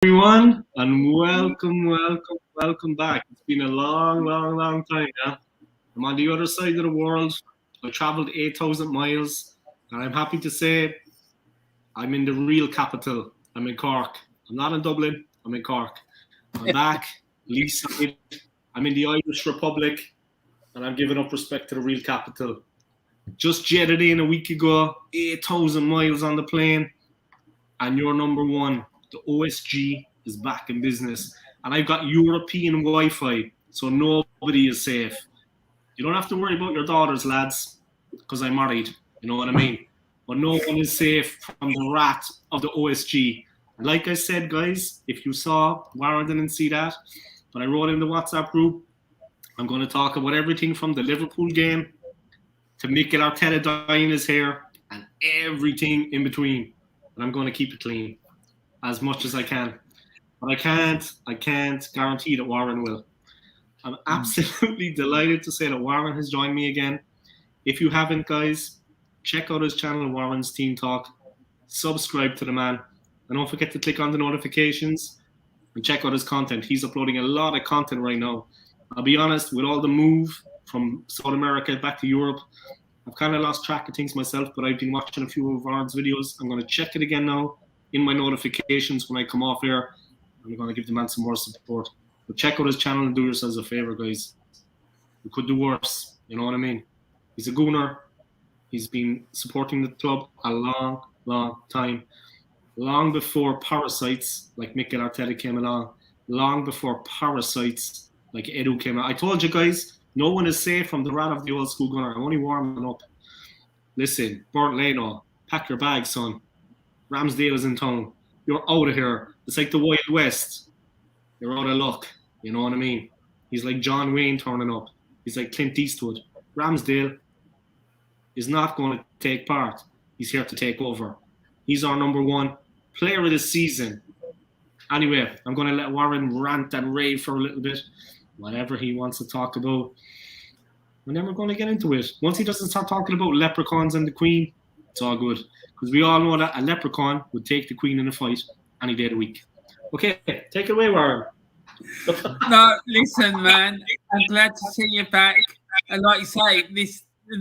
Everyone, and welcome back. It's been a long time. Yeah? I'm on the other side of the world. I traveled 8,000 miles, and I'm happy to say I'm in the real capital. I'm in Cork. I'm not in Dublin. I'm in Cork. I'm back, Lee's side. I'm in the Irish Republic, and I'm giving up respect to the real capital. Just jetted in a week ago, 8,000 miles on the plane, and you're number one. The OSG is back in business, and I've got European Wi-Fi, so nobody is safe. You don't have to worry about your daughters, lads, because I'm married. You know what I mean? But no one is safe from the wrath of the OSG. And like I said, guys, if you saw, Warren didn't see that, but I wrote in the WhatsApp group, I'm going to talk about everything from the Liverpool game to Mikel Arteta dyeing his hair and everything in between. And I'm going to keep it clean as much as I can. But I can't guarantee that Warren will. I'm absolutely delighted to say that Warren has joined me again. If you haven't, guys, check out his channel, Warren's Team Talk. Subscribe to the man. And don't forget to click on the notifications and check out his content. He's uploading a lot of content right now. I'll be honest, with all the move from South America back to Europe, I've kind of lost track of things myself, but I've been watching a few of Warren's videos. I'm going to check it again now in my notifications when I come off here. I'm going to give the man some more support. But check out his channel and do yourselves a favor, guys. We could do worse. You know what I mean? He's a gooner. He's been supporting the club a long time. Long before parasites like Mikel Arteta came along. Long before parasites like Edu came out. I told you guys, no one is safe from the wrath of the old school gunner. I'm only warming up. Listen, Burt Leno, pack your bags, son. Ramsdale is in town. You're out of here. It's like the Wild West. You're out of luck. You know what I mean? He's like John Wayne turning up. He's like Clint Eastwood. Ramsdale is not going to take part. He's here to take over. He's our number one player of the season. Anyway, I'm going to let Warren rant and rave for a little bit. Whatever he wants to talk about. And then we're going to get into it. Once he doesn't start talking about leprechauns and the Queen, it's all good. Because we all know that a leprechaun would take the Queen in a fight any day of the week. Okay, take it away, Warren. No, listen, man. I'm glad to see you back. And like you say,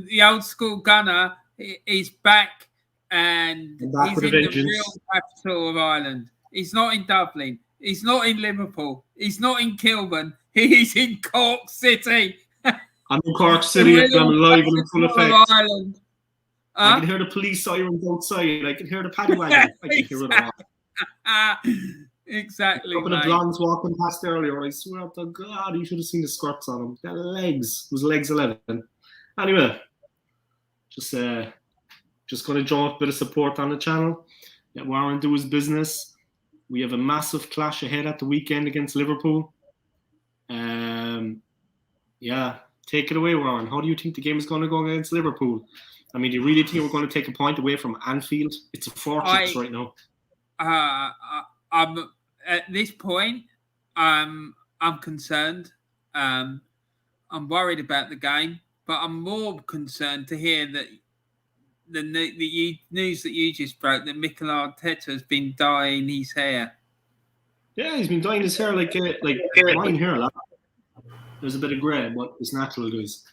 the old school gunner is back, and he's in the real capital of Ireland. He's not in Dublin. He's not in Liverpool. He's not in Kilburn. He's in Cork City. I'm in Cork City. I'm live and in full effect. Ireland. I can hear the police sirens outside. I can hear the paddy wagon. I can hear it all. Exactly. A couple of blondes walking past earlier. I swear to God, you should have seen the skirts on them. Their legs. It was legs 11. Anyway, just going to draw a bit of support on the channel. Let Warren do his business. We have a massive clash ahead at the weekend against Liverpool. Yeah, take it away, Warren. How do you think the game is going to go against Liverpool? I mean, do you really think we're going to take a point away from Anfield? It's a fortress right now. I'm at this point. I'm concerned. I'm worried about the game, but I'm more concerned to hear that the news that you just broke that Mikel Arteta has been dyeing his hair. Yeah, he's been dyeing his hair like mine hair a lot. There's a bit of grey, but it's natural, guys.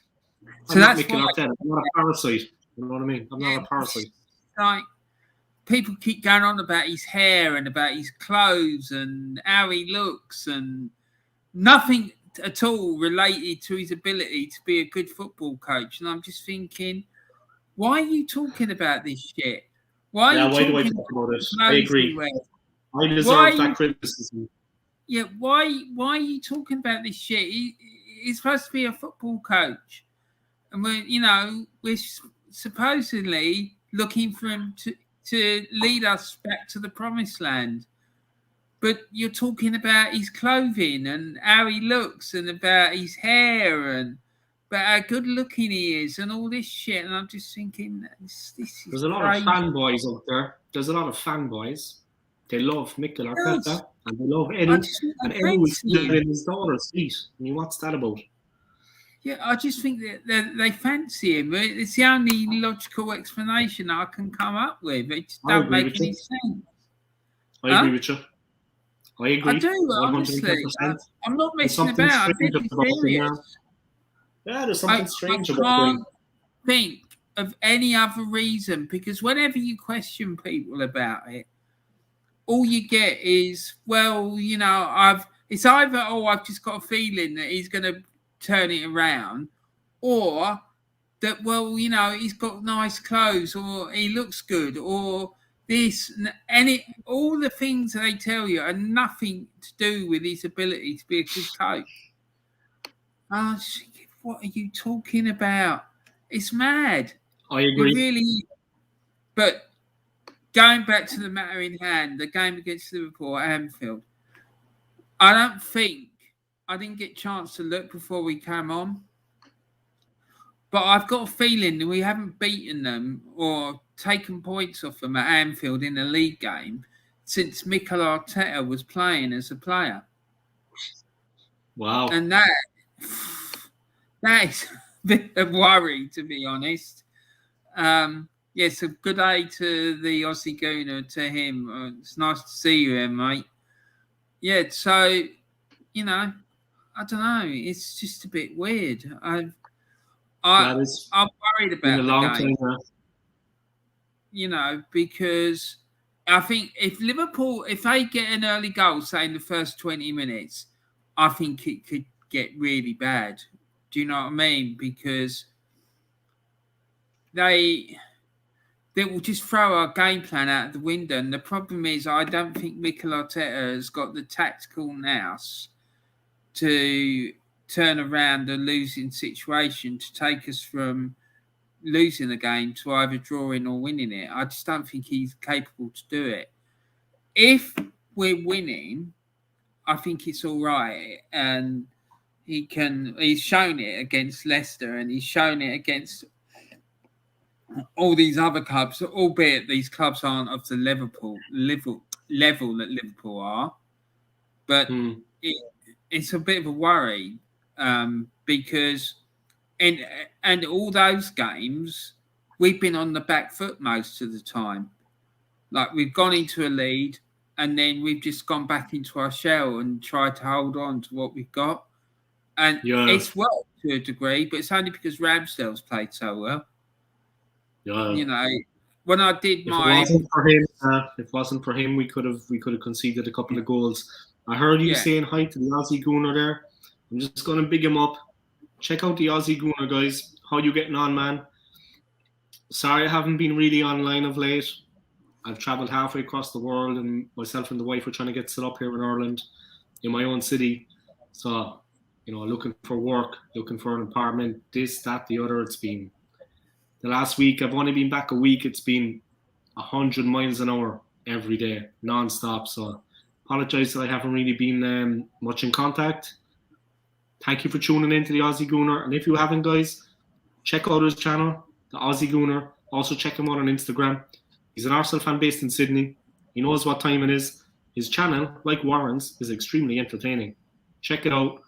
I'm not Mikel Arteta. I'm not a parasite. You know what I mean? I'm not a parasite. Like, people keep going on about his hair and about his clothes and how he looks, and nothing at all related to his ability to be a good football coach. And I'm just thinking, why are you talking about this shit? Why do I talk about it? I agree. I deserve that criticism. Yeah, why are you talking about this shit? He's supposed to be a football coach, and we're supposedly looking for him to lead us back to the promised land. But you're talking about his clothing and how he looks and about his hair and about how good looking he is and all this shit. And I'm just thinking, this is There's a lot of fanboys out there. There's a lot of fanboys. They love Mikel Arteta and they love Edu. And Edu is still in his daughter's feet. I mean, what's that about? Yeah, I just think that they fancy him. It's the only logical explanation I can come up with. It just don't make any sense. I agree with you. I agree. I do, honestly. 110%. I'm not There's messing something about. I'm strange being about them now. serious. Yeah, there's I something strange about can't them. think of any other reason, because whenever you question people about it, all you get is, well, it's either, I've just got a feeling that he's going to turn it around, or that, well, he's got nice clothes, or he looks good, or this, all the things they tell you are nothing to do with his ability to be a good coach. What are you talking about? It's mad. I It agree. really. But going back to the matter in hand, the game against Liverpool at Anfield, I didn't get a chance to look before we came on, but I've got a feeling that we haven't beaten them or taken points off them at Anfield in a league game since Mikel Arteta was playing as a player. Wow. And that is a bit of worry, to be honest. Yes, a good day to the Aussie Gooner, to him. It's nice to see you, mate. Yeah, so, I don't know. It's just a bit weird. I'm worried been about a the long game. time now. Because I think if they get an early goal, say in the first 20 minutes, I think it could get really bad. Do you know what I mean? Because they will just throw our game plan out the window. And the problem is, I don't think Mikel Arteta has got the tactical nous to turn around a losing situation to take us from losing the game to either drawing or winning it. I just don't think he's capable to do it. If we're winning, I think it's all right. And he's shown it against Leicester, and he's shown it against all these other clubs, albeit these clubs aren't of the level that Liverpool are. But it's a bit of a worry, because and all those games, we've been on the back foot most of the time. Like, we've gone into a lead, and then we've just gone back into our shell and tried to hold on to what we've got. And it's worked to a degree, but it's only because Ramsdale's played so well. Yeah. When I did if it wasn't for him, we could have conceded a couple of goals. I heard you saying hi to the Aussie Gooner there. I'm just going to big him up. Check out the Aussie Gooner, guys. How you getting on, man? Sorry I haven't been really online of late. I've travelled halfway across the world, and myself and the wife are trying to get set up here in Ireland, in my own city. So, looking for work, looking for an apartment, this, that, the other. It's been the last week. I've only been back a week. It's been 100 miles an hour every day, non-stop. So, apologise that I haven't really been much in contact. Thank you for tuning in to the Aussie Gooner. And if you haven't, guys, check out his channel, the Aussie Gooner. Also check him out on Instagram. He's an Arsenal fan based in Sydney. He knows what time it is. His channel, like Warren's, is extremely entertaining. Check it out.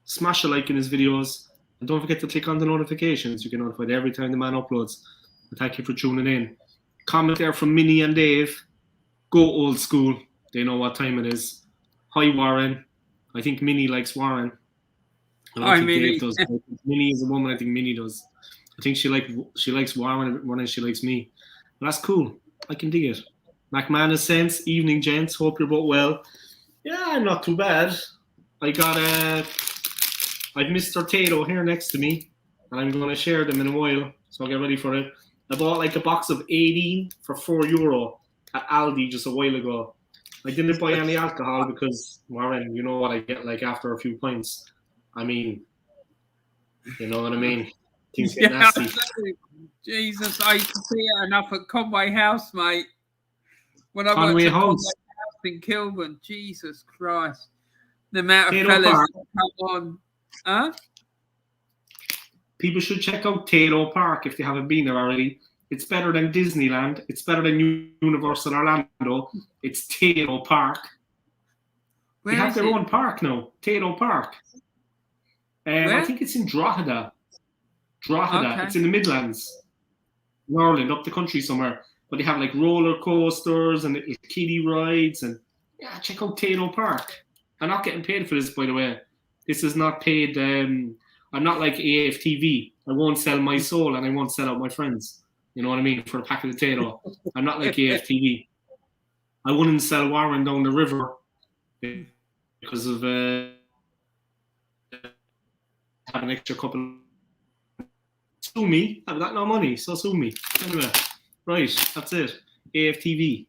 Smash a like in his videos. And don't forget to click on the notifications. You get notified every time the man uploads. And thank you for tuning in. Comment there from Minnie and Dave. Go old school. They know what time it is. Hi, Warren. I think Minnie likes Warren. I think Dave does. Minnie is a woman. I think Minnie does. I think she likes Warren more than she likes me. But that's cool. I can dig it. McManus Sense, evening, gents. Hope you're both well. Yeah, I'm not too bad. I've Mr. Tato here next to me, and I'm going to share them in a while, so I'll get ready for it. I bought like a box of 18 for €4 at Aldi just a while ago. I didn't buy any alcohol because, Warren, you know what I get like after a few pints. I mean, you know what I mean? Things get nasty. Jesus, I used to see it enough at Conway House, mate. When I Conway went to House. Conway House in Kilburn, Jesus Christ. The amount of Tato fellas Park. that come on. Huh? People should check out Tato Park if they haven't been there already. It's better than Disneyland. It's better than Universal Orlando. It's Tato Park. They have their own park now. Tato Park. I think it's in Drogheda. Okay. It's in the Midlands. Ireland, up the country somewhere. But they have like roller coasters and little kiddie rides, and Yeah, check out Tato Park. I'm not getting paid for this, by the way. This is not paid. I'm not like AFTV. I won't sell my soul and I won't sell out my friends. You know what I mean? For a pack of potato. I'm not like AFTV. I wouldn't sell Warren down the river because of have an extra couple. Sue me. I've got no money, so sue me. Anyway, right, that's it. AFTV,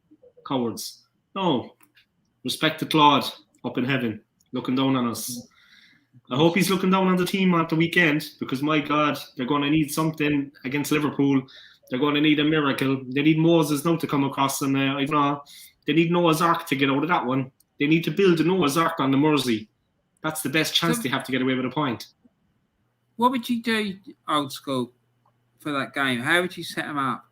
cowards. No, respect to Claude up in heaven, looking down on us. I hope he's looking down on the team at the weekend because, my God, they're going to need something against Liverpool. They're going to need a miracle. They need Moses now to come across, and I don't know. They need Noah's Ark to get out of that one. They need to build a Noah's Ark on the Mersey. That's the best chance they have to get away with a point. What would you do, Old School, for that game? How would you set them up?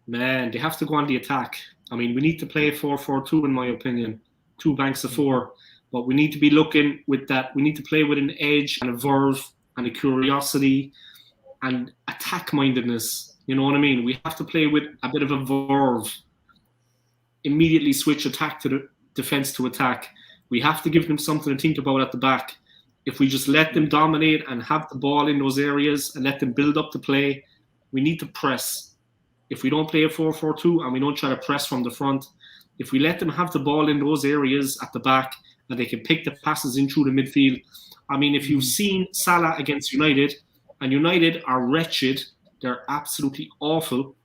Man, they have to go on the attack. I mean, we need to play 4-4-2, in my opinion. 2 banks of 4. But we need to be looking with that. We need to play with an edge and a verve and a curiosity and attack-mindedness. You know what I mean? We have to play with a bit of a verve. Immediately switch attack to the defense to attack. We have to give them something to think about at the back. If we just let them dominate and have the ball in those areas and let them build up the play, we need to press. If we don't play a 4-4-2 and we don't try to press from the front, if we let them have the ball in those areas at the back and they can pick the passes in through the midfield. I mean, if you've seen Salah against United, and United are wretched, they're absolutely awful.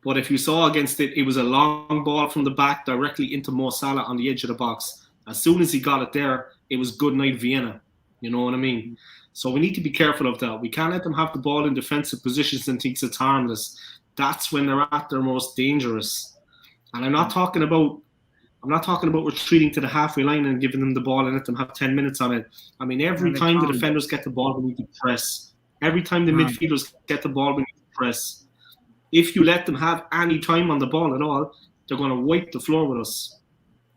But if you saw against it, it was a long ball from the back directly into Mo Salah on the edge of the box. As soon as he got it there, it was good night Vienna. You know what I mean? So we need to be careful of that. We can't let them have the ball in defensive positions and think it's harmless. That's when they're at their most dangerous. And I'm not talking about retreating to the halfway line and giving them the ball and let them have 10 minutes on it. I mean, every time the defenders get the ball, we need to press. Every time the midfielders get the ball, we need to press. If you let them have any time on the ball at all, they're going to wipe the floor with us.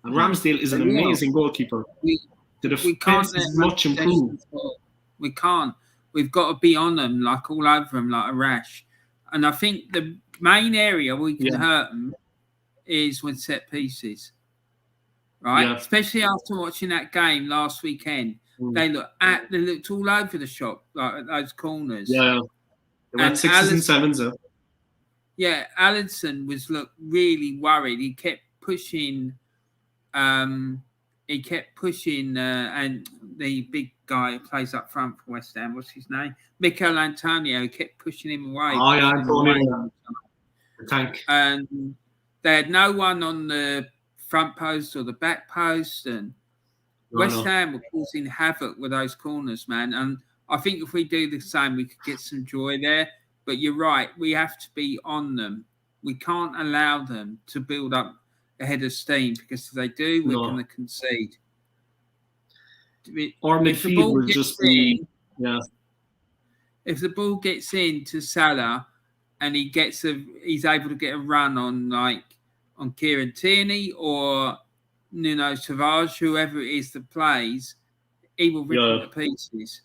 And Ramsdale is an amazing goalkeeper. The defense is much improved. We can't. We've got to be on them, like all over them, like a rash. And I think the main area we can hurt them is with set pieces, right? Yeah. Especially after watching that game last weekend, they looked all over the shop, like at those corners. Yeah, they went 6s and 7s. Yeah, Alisson was really worried. He kept pushing. And the big guy who plays up front for West Ham, what's his name? Mikel Antonio kept pushing him away. Oh, yeah, Antonio. Tank. And they had no one on the front post or the back post. And West Ham were causing havoc with those corners, man. And I think if we do the same, we could get some joy there. But you're right. We have to be on them. We can't allow them to build up a head of steam, because if they do, we're going to concede. Our midfield will just be, If the ball gets into Salah and he's able to get a run on Kieran Tierney or Nuno Tavares, whoever it is that plays, he will rip them to pieces.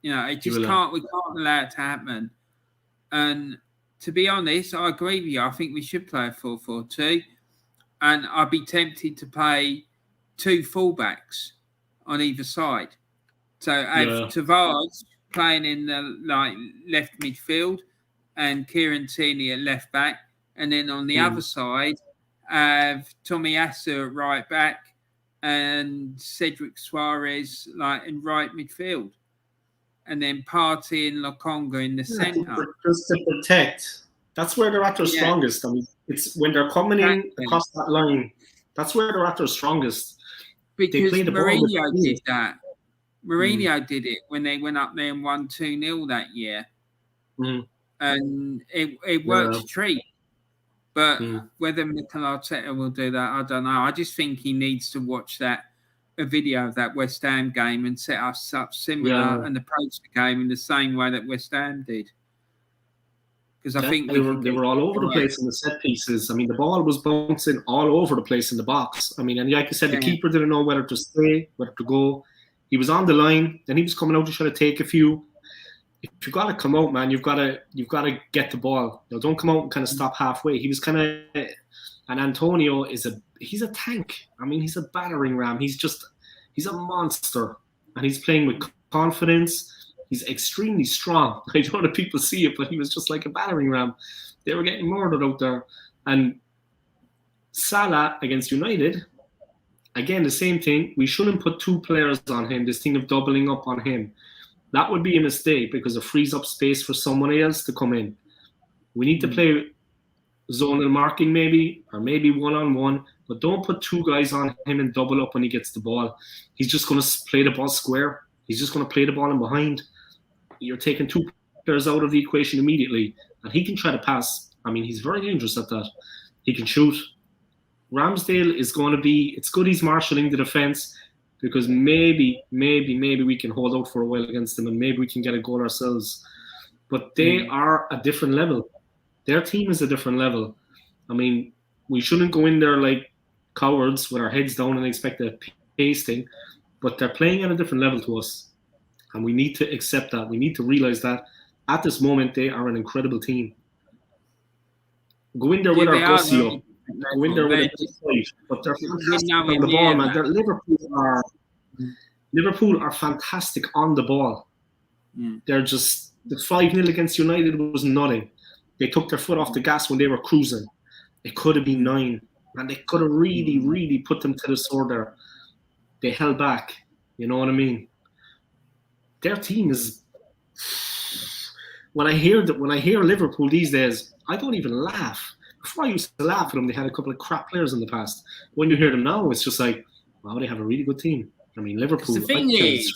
You know, we can't allow it to happen. And to be honest, I agree with you. I think we should play a 4-4-2. And I'd be tempted to play 2 fullbacks on either side. So have Tavares playing in the left midfield and Kieran Tierney at left back, and then on the other side have Tomiyasu at right back and Cedric Suarez in right midfield, and then Partey and Lokonga in the centre. Just to protect. That's where they're at their strongest. I mean, it's when they're coming in across that line. That's where they're at their strongest. Because Mourinho did that. Mourinho did it when they went up there and won 2-0 that year. And it worked a treat. But whether Mikel Arteta will do that, I don't know. I just think he needs to watch a video of that West Ham game and set us up similar and approach the game in the same way that West Ham did. Because I think they were all over the place in the set pieces. I mean, the ball was bouncing all over the place in the box. I mean, and like I said, the keeper didn't know whether to stay, whether to go. He was on the line, then he was coming out to try to take a few. if you got to come out, man, you've got to get the ball. Don't come out and kind of stop halfway. He was kind of, and Antonio he's a tank. I mean, he's a battering ram. He's a monster, and he's playing with confidence. He's extremely strong. I don't know if people see it, but he was just like a battering ram. They were getting murdered out there. And Salah against United, again, the same thing. We shouldn't put 2 players on him, this thing of doubling up on him. That would be a mistake because it frees up space for someone else to come in. We need to play zonal marking maybe, or maybe one-on-one, but don't put 2 guys on him and double up when he gets the ball. He's just going to play the ball square. He's just going to play the ball in behind. You're taking 2 players out of the equation immediately, and he can try to pass. I mean, he's very dangerous at that. He can shoot. Ramsdale is going to be, it's good he's marshalling the defence, because maybe we can hold out for a while against them, and maybe we can get a goal ourselves. But they are a different level. Their team is a different level. I mean, we shouldn't go in there like cowards with our heads down and expect a pasting, but they're playing at a different level to us. And we need to accept that. We need to realize that at this moment, they are an incredible team. Go in there with our gussio. Go in there with a fight. But they're fantastic on the ball, man. Liverpool are fantastic on the ball. They're just, the 5-0 against United was nothing. They took their foot off the gas when they were cruising. It could have been 9. And they could have really put them to the sword there. They held back. You know what I mean? Their team is... When I hear Liverpool these days, I don't even laugh. Before I used to laugh at them, they had a couple of crap players in the past. When you hear them now, it's just like, wow, they have a really good team. I mean, Liverpool... The thing is,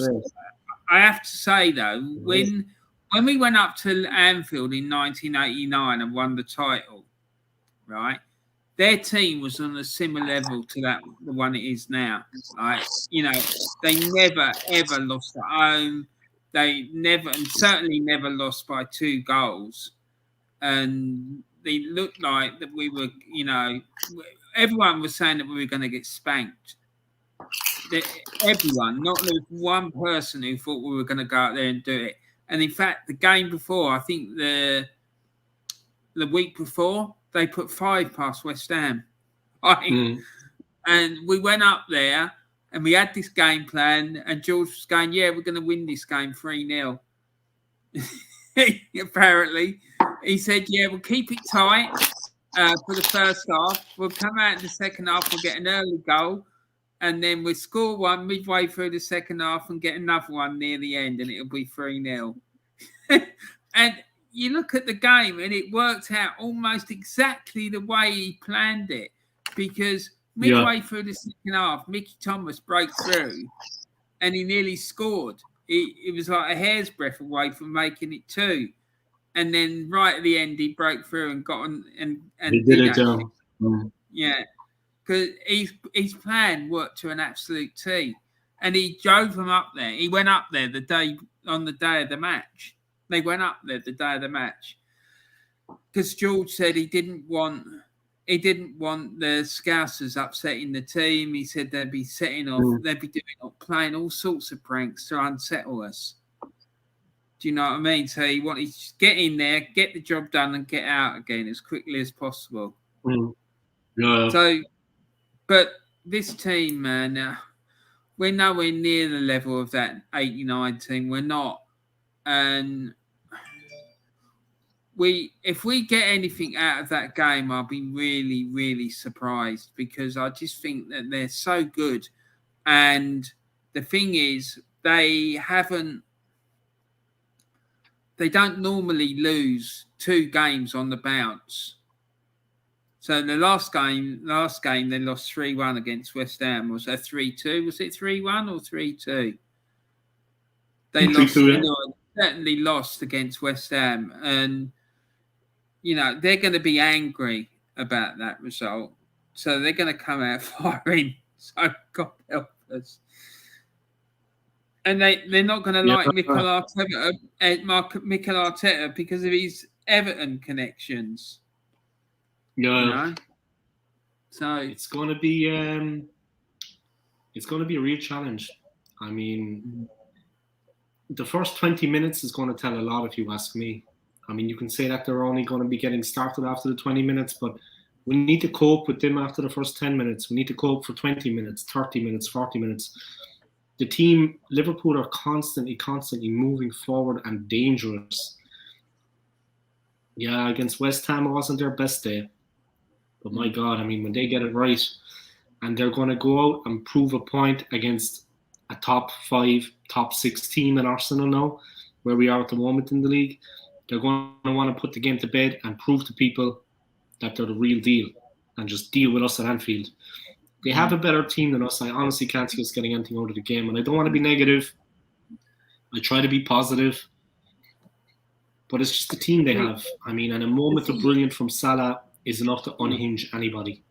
I have to say, though, when we went up to Anfield in 1989 and won the title, right, their team was on a similar level to the one it is now. Right? You know, they never, ever lost at home. They never, and certainly never lost by 2 goals. And they looked like that we were, you know, everyone was saying that we were going to get spanked. Everyone, not there's one person who thought we were going to go out there and do it. And in fact, the game before, I think the week before, they put 5 past West Ham. Right? And we went up there and we had this game plan, and George was going, yeah, we're going to win this game 3-0. Apparently. He said, yeah, we'll keep it tight for the first half. We'll come out in the second half, we'll get an early goal, and then we'll score one midway through the second half and get another one near the end, and it'll be 3-0. And you look at the game, and it worked out almost exactly the way he planned it, because midway through the second half, Mickey Thomas broke through, and he nearly scored. It was like a hair's breadth away from making it 2. And then right at the end, he broke through and got on and he did it down. Yeah, because his plan worked to an absolute T, and he drove them up there. He went up there on the day of the match. They went up there the day of the match because George said he didn't want the Scousers upsetting the team. He said they'd be playing all sorts of pranks to unsettle us. Do you know what I mean? So he wanted to get in there, get the job done, and get out again as quickly as possible. Yeah. So, but this team, man, we're nowhere near the level of that 89 team. We're not. And if we get anything out of that game, I'll be really, really surprised, because I just think that they're so good. And the thing is, they don't normally lose 2 games on the bounce. So the last game they lost 3-1 against West Ham. Was that 3-2? Was it 3-1 or 3-2? They lost. Certainly lost against West Ham, and you know they're going to be angry about that result. So they're going to come out firing. So God help us. And they're not going to like Mikel Arteta because of his Everton connections. Yeah. You know? So it's going to be a real challenge. I mean, the first 20 minutes is going to tell a lot if you ask me. I mean, you can say that they're only going to be getting started after the 20 minutes, but we need to cope with them after the first 10 minutes. We need to cope for 20 minutes, 30 minutes, 40 minutes. The team, Liverpool, are constantly moving forward and dangerous. Yeah, against West Ham, it wasn't their best day. But my God, I mean, when they get it right and they're going to go out and prove a point against a top 5, top 6 team in Arsenal now, where we are at the moment in the league, they're going to want to put the game to bed and prove to people that they're the real deal and just deal with us at Anfield. They have a better team than us. I honestly can't see us getting anything out of the game. And I don't want to be negative. I try to be positive. But it's just the team they have. I mean, and a moment of brilliance from Salah is enough to unhinge anybody.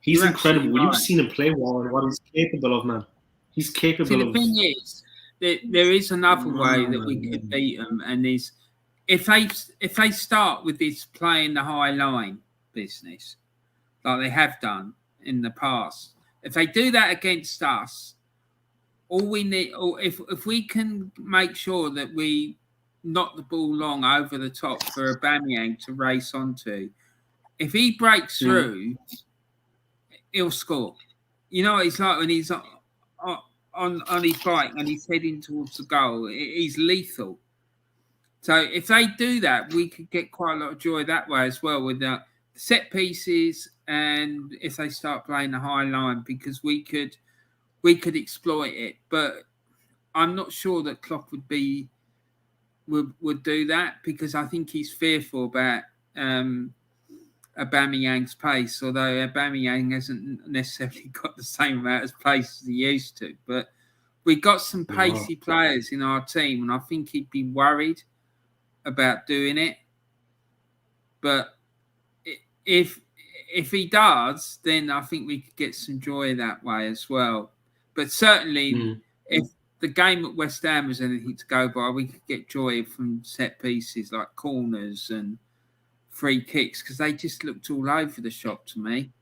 He's incredible. When you've seen him play, Warren, what he's capable of, man. He's capable of. The thing is, there is another way that we could beat them, and is if they start with this playing the high line business, like they have done in the past. If they do that against us, all we need, or if we can make sure that we knock the ball long over the top for Aubameyang to race onto, if he breaks through, he'll score. You know, it's like when he's on his bike and he's heading towards the goal. He's lethal. So if they do that, we could get quite a lot of joy that way as well with the set pieces, and if they start playing the high line, because we could exploit it. But I'm not sure that Klopp would do that, because I think he's fearful about Aubameyang's pace, although Aubameyang hasn't necessarily got the same amount of pace as he used to. But we got some pacey players in our team, and I think he'd be worried about doing it. But if he does, then I think we could get some joy that way as well. But certainly, if the game at West Ham was anything to go by, we could get joy from set pieces like corners and free kicks, because they just looked all over the shop to me.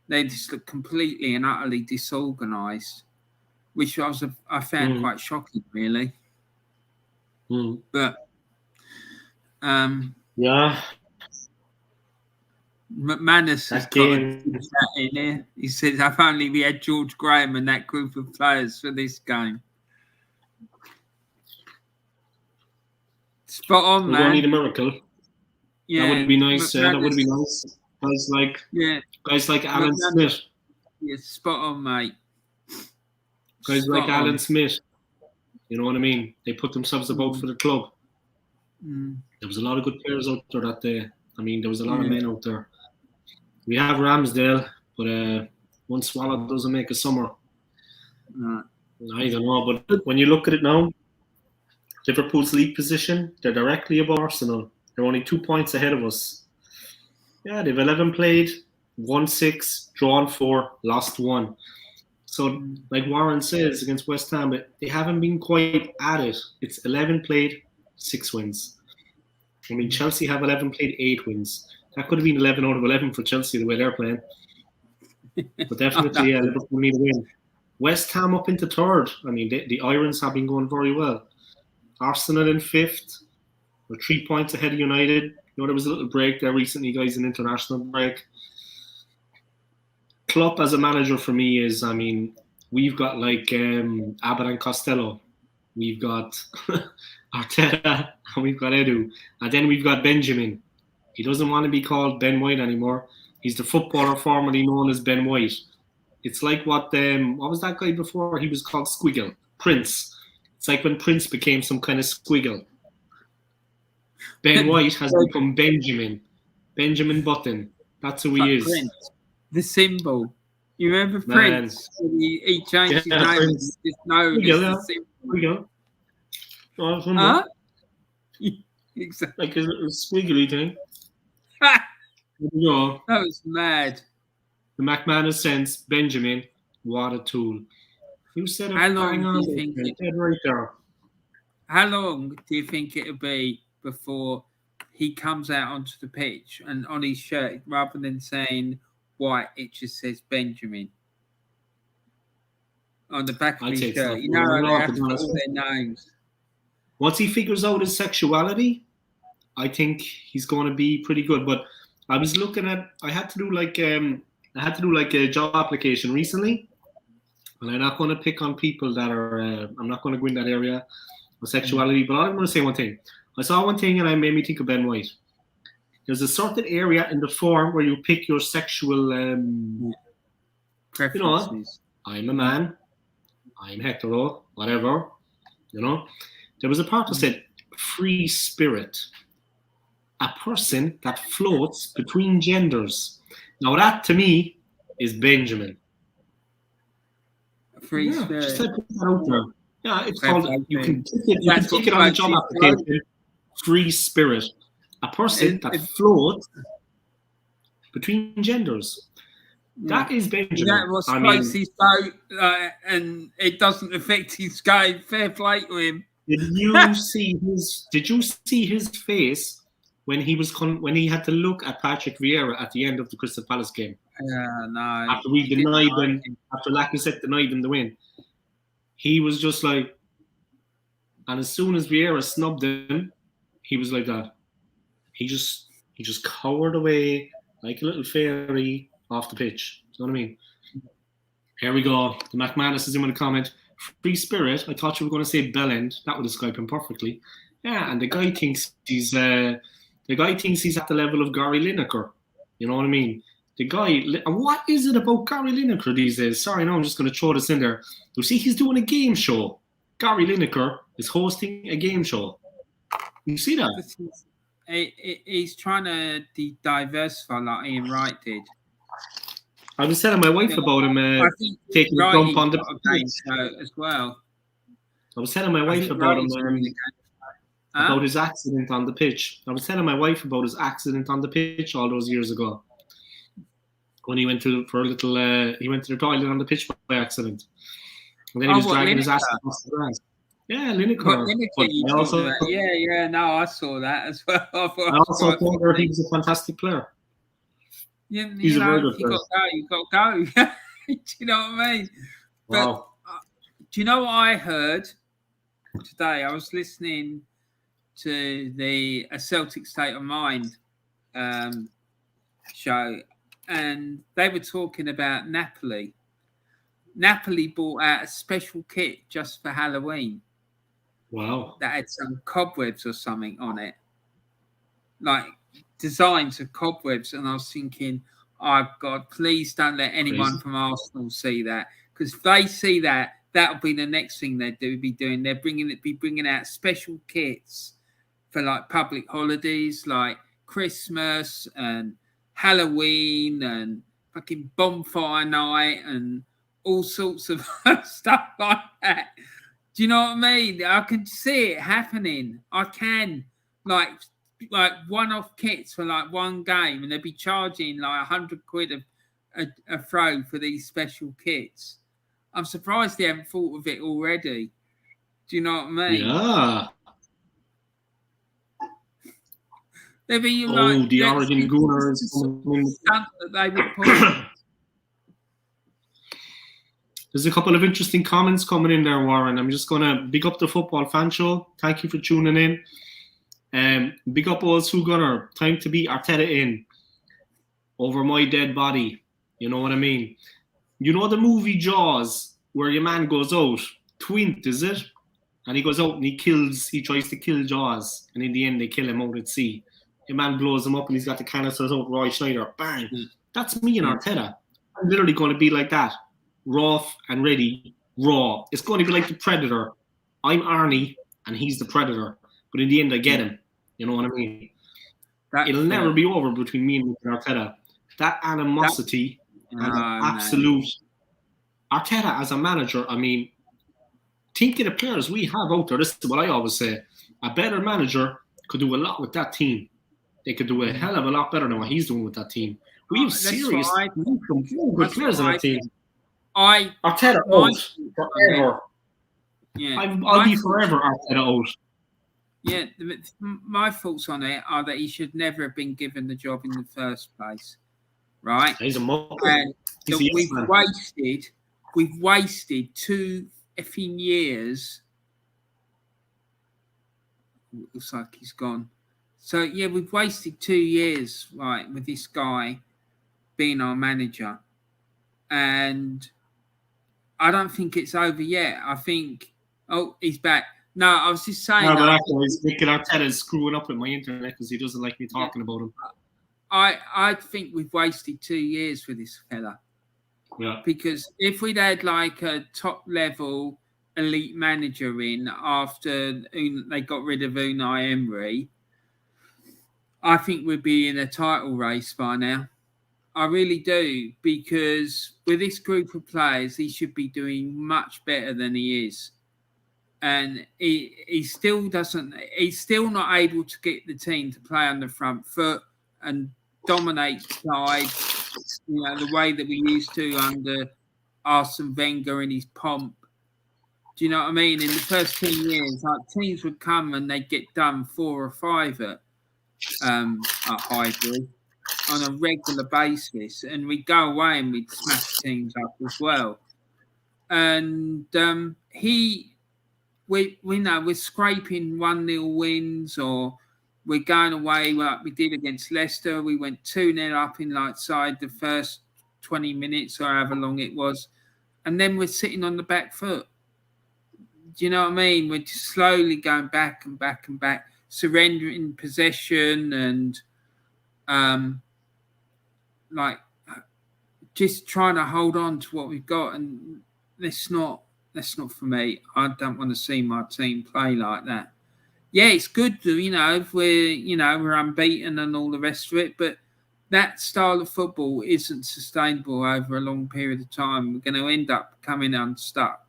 They just looked completely and utterly disorganised, which I found quite shocking, really. But yeah, McManus has got that in there. He says, "If only we had George Graham and that group of players for this game." Spot on, man. We don't need a miracle. Yeah, that would be nice. That would be nice. Guys like Alan Smith. Yeah, spot on, mate. Guys like Alan Smith. You know what I mean? They put themselves about for the club. There was a lot of good players out there that day. I mean, there was a lot of men out there. We have Ramsdale, but one swallow doesn't make a summer. I don't know, but when you look at it now, Liverpool's league position, they're directly above Arsenal. They're only 2 points ahead of us. Yeah, they've 11 played, won 6, drawn 4, lost 1. So, like Warren says, against West Ham, they haven't been quite at it. It's 11 played, 6 wins. I mean, Chelsea have 11 played, 8 wins. That could have been 11 out of 11 for Chelsea, the way they're playing. But definitely, Liverpool need a win. West Ham up into 3rd. I mean, the Irons have been going very well. Arsenal in 5th. We're 3 points ahead of United. You know, there was a little break there recently, guys, an international break. Klopp as a manager for me is, I mean, we've got like Abbott and Costello. We've got Arteta and we've got Edu. And then we've got Benjamin. He doesn't want to be called Ben White anymore. He's the footballer formerly known as Ben White. It's like what was that guy before? He was called Squiggle. Prince. It's like when Prince became some kind of squiggle. Ben White has become Benjamin. Benjamin Button. That's who he is. Prince. The symbol. You remember Prince? He changed his name. Prince. Just known as the symbol. Huh? Exactly. Like a little squiggly thing. That was mad. The McManus sense, Benjamin, what a tool. You said it. How long do you think right there. How long do you think it'll be before he comes out onto the pitch and on his shirt, rather than saying White, it just says Benjamin on the back of his shirt? You know, they have to put all their names. Once he figures out his sexuality, I think he's going to be pretty good. But I was looking at, I had to do like a job application recently, and I'm not going to pick on people that are. I'm not going to go in that area of sexuality. But I'm going to say one thing. I saw one thing, and it made me think of Ben White. There's a certain area in the form where you pick your sexual. Preferences. I'm a man. I'm hetero. Whatever. There was a part that said free spirit. A person that floats between genders. Now that to me is Benjamin. Free spirit. Just put that out there. Yeah, it's called. You can take it on the job application. Free spirit. A person that floats between genders. That is Benjamin. That was floats his boat, and it doesn't affect his game. Fair play to him. Did you see his face when he had to look at Patrick Vieira at the end of the Crystal Palace game? No. After we denied him, after Lacazette denied him the win, he was just like, and as soon as Vieira snubbed him, he was like that. He just cowered away like a little fairy off the pitch. Do you know what I mean? Here we go. The McManus is in with a comment. Free spirit. I thought you were going to say Bellend. That would describe him perfectly. Yeah, and the guy thinks he's at the level of Gary Lineker. You know what I mean? The guy. What is it about Gary Lineker these days? Sorry, no, I'm just going to throw this in there. You see, he's doing a game show. Gary Lineker is hosting a game show. You see that? He's trying to diversify like Ian Wright did. I was telling my wife about him taking a jump on the pitch as well. I was telling my wife about him about his accident on the pitch. I was telling my wife about his accident on the pitch all those years ago when he went to the toilet on the pitch by accident, and then he was dragging his ass across the grass. Yeah, Lineker. No, I saw that as well. I also thought he was a fantastic player. Yeah, he's a very good player. You got to go. Do you know what I mean? Wow. But, do you know what I heard today? I was listening to the A Celtic State of Mind show, and they were talking about Napoli. Napoli bought out a special kit just for Halloween. Wow. That had some cobwebs or something on it. Like designs of cobwebs. And I was thinking, oh, God, please don't let anyone from Arsenal see that. Because if they see that, that'll be the next thing they'd be doing. They're bringing out special kits for like public holidays, like Christmas and Halloween and fucking bonfire night and all sorts of stuff like that. Do you know what I mean? I can see it happening. I can. Like one-off kits for like one game, and they'd be charging like £100 a throw for these special kits. I'm surprised they haven't thought of it already. Do you know what I mean? Yeah. They'd be the Oregon Gooners. That they would put. There's a couple of interesting comments coming in there, Warren. I'm just going to big up the Football Fan Show. Thank you for tuning in. Big up old Sue Gunner. Time to beat Arteta in. Over my dead body. You know what I mean? You know the movie Jaws, where your man goes out? Twint, is it? And he goes out and he tries to kill Jaws. And in the end, they kill him out at sea. Your man blows him up and he's got the canisters out, Roy Schneider. Bang. That's me and Arteta. I'm literally going to be like that. Rough and ready, raw. It's going to be like the Predator. I'm Arnie and he's the Predator. But in the end, I get him. You know what I mean? It'll never be over between me and Arteta. That animosity and absolute... Arteta as a manager, I mean, think of the players we have out there. This is what I always say. A better manager could do a lot with that team. They could do a hell of a lot better than what he's doing with that team. We have serious good players on that team. Arteta out forever. Yeah, I'll be forever Arteta out. Yeah, my thoughts on it are that he should never have been given the job in the first place, right? He's a monkey. And we've wasted 2 effing years looks like he's gone. So yeah, we've wasted 2 years, right, with this guy being our manager, and I don't think it's over yet. I think, oh, he's back. No, I was just saying No, but that actually, Mikel Arteta is screwing up with my internet because he doesn't like me talking about him. I think we've wasted 2 years for this fella. Yeah. Because if we'd had like a top level elite manager in after they got rid of Unai Emery, I think we'd be in a title race by now. I really do, because with this group of players, he should be doing much better than he is. And he still doesn't, he's still not able to get the team to play on the front foot and dominate sides, the way that we used to under Arsene Wenger and his pomp. Do you know what I mean? In the first 10 years, like teams would come and they'd get done 4 or 5 at Highbury on a regular basis, and we'd go away and we'd smash teams up as well. And we're scraping 1-0 wins, or we're going away like we did against Leicester. We went 2-0 up in like side the first 20 minutes or however long it was, and then we're sitting on the back foot. Do you know what I mean? We're just slowly going back and back and back, surrendering possession and like just trying to hold on to what we've got. And that's not for me. I don't want to see my team play like that. Yeah, it's good to, if we're unbeaten and all the rest of it, but that style of football isn't sustainable over a long period of time. We're going to end up coming unstuck.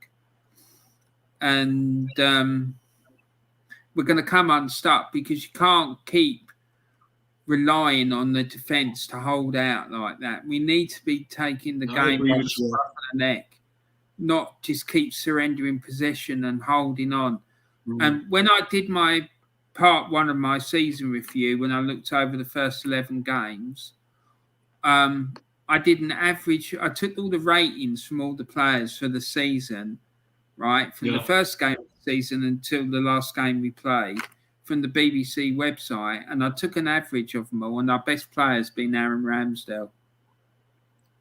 And we're going to come unstuck because you can't keep relying on the defence to hold out like that. We need to be taking the game by the scruff of the neck, not just keep surrendering possession and holding on. And when I did my part 1 of my season review, when I looked over the first 11 games, I did an average. I took all the ratings from all the players for the season, right, from the first game of the season until the last game we played, from the BBC website, and I took an average of them all, and our best player's been Aaron Ramsdale.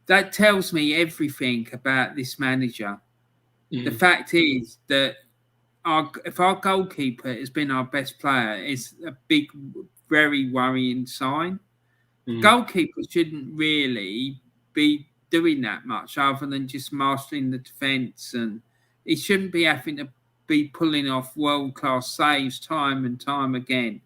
That tells me everything about this manager. The fact is that if our goalkeeper has been our best player, it's a big, very worrying sign. Goalkeepers shouldn't really be doing that much other than just marshalling the defence, and he shouldn't be having to be pulling off world-class saves time and time again.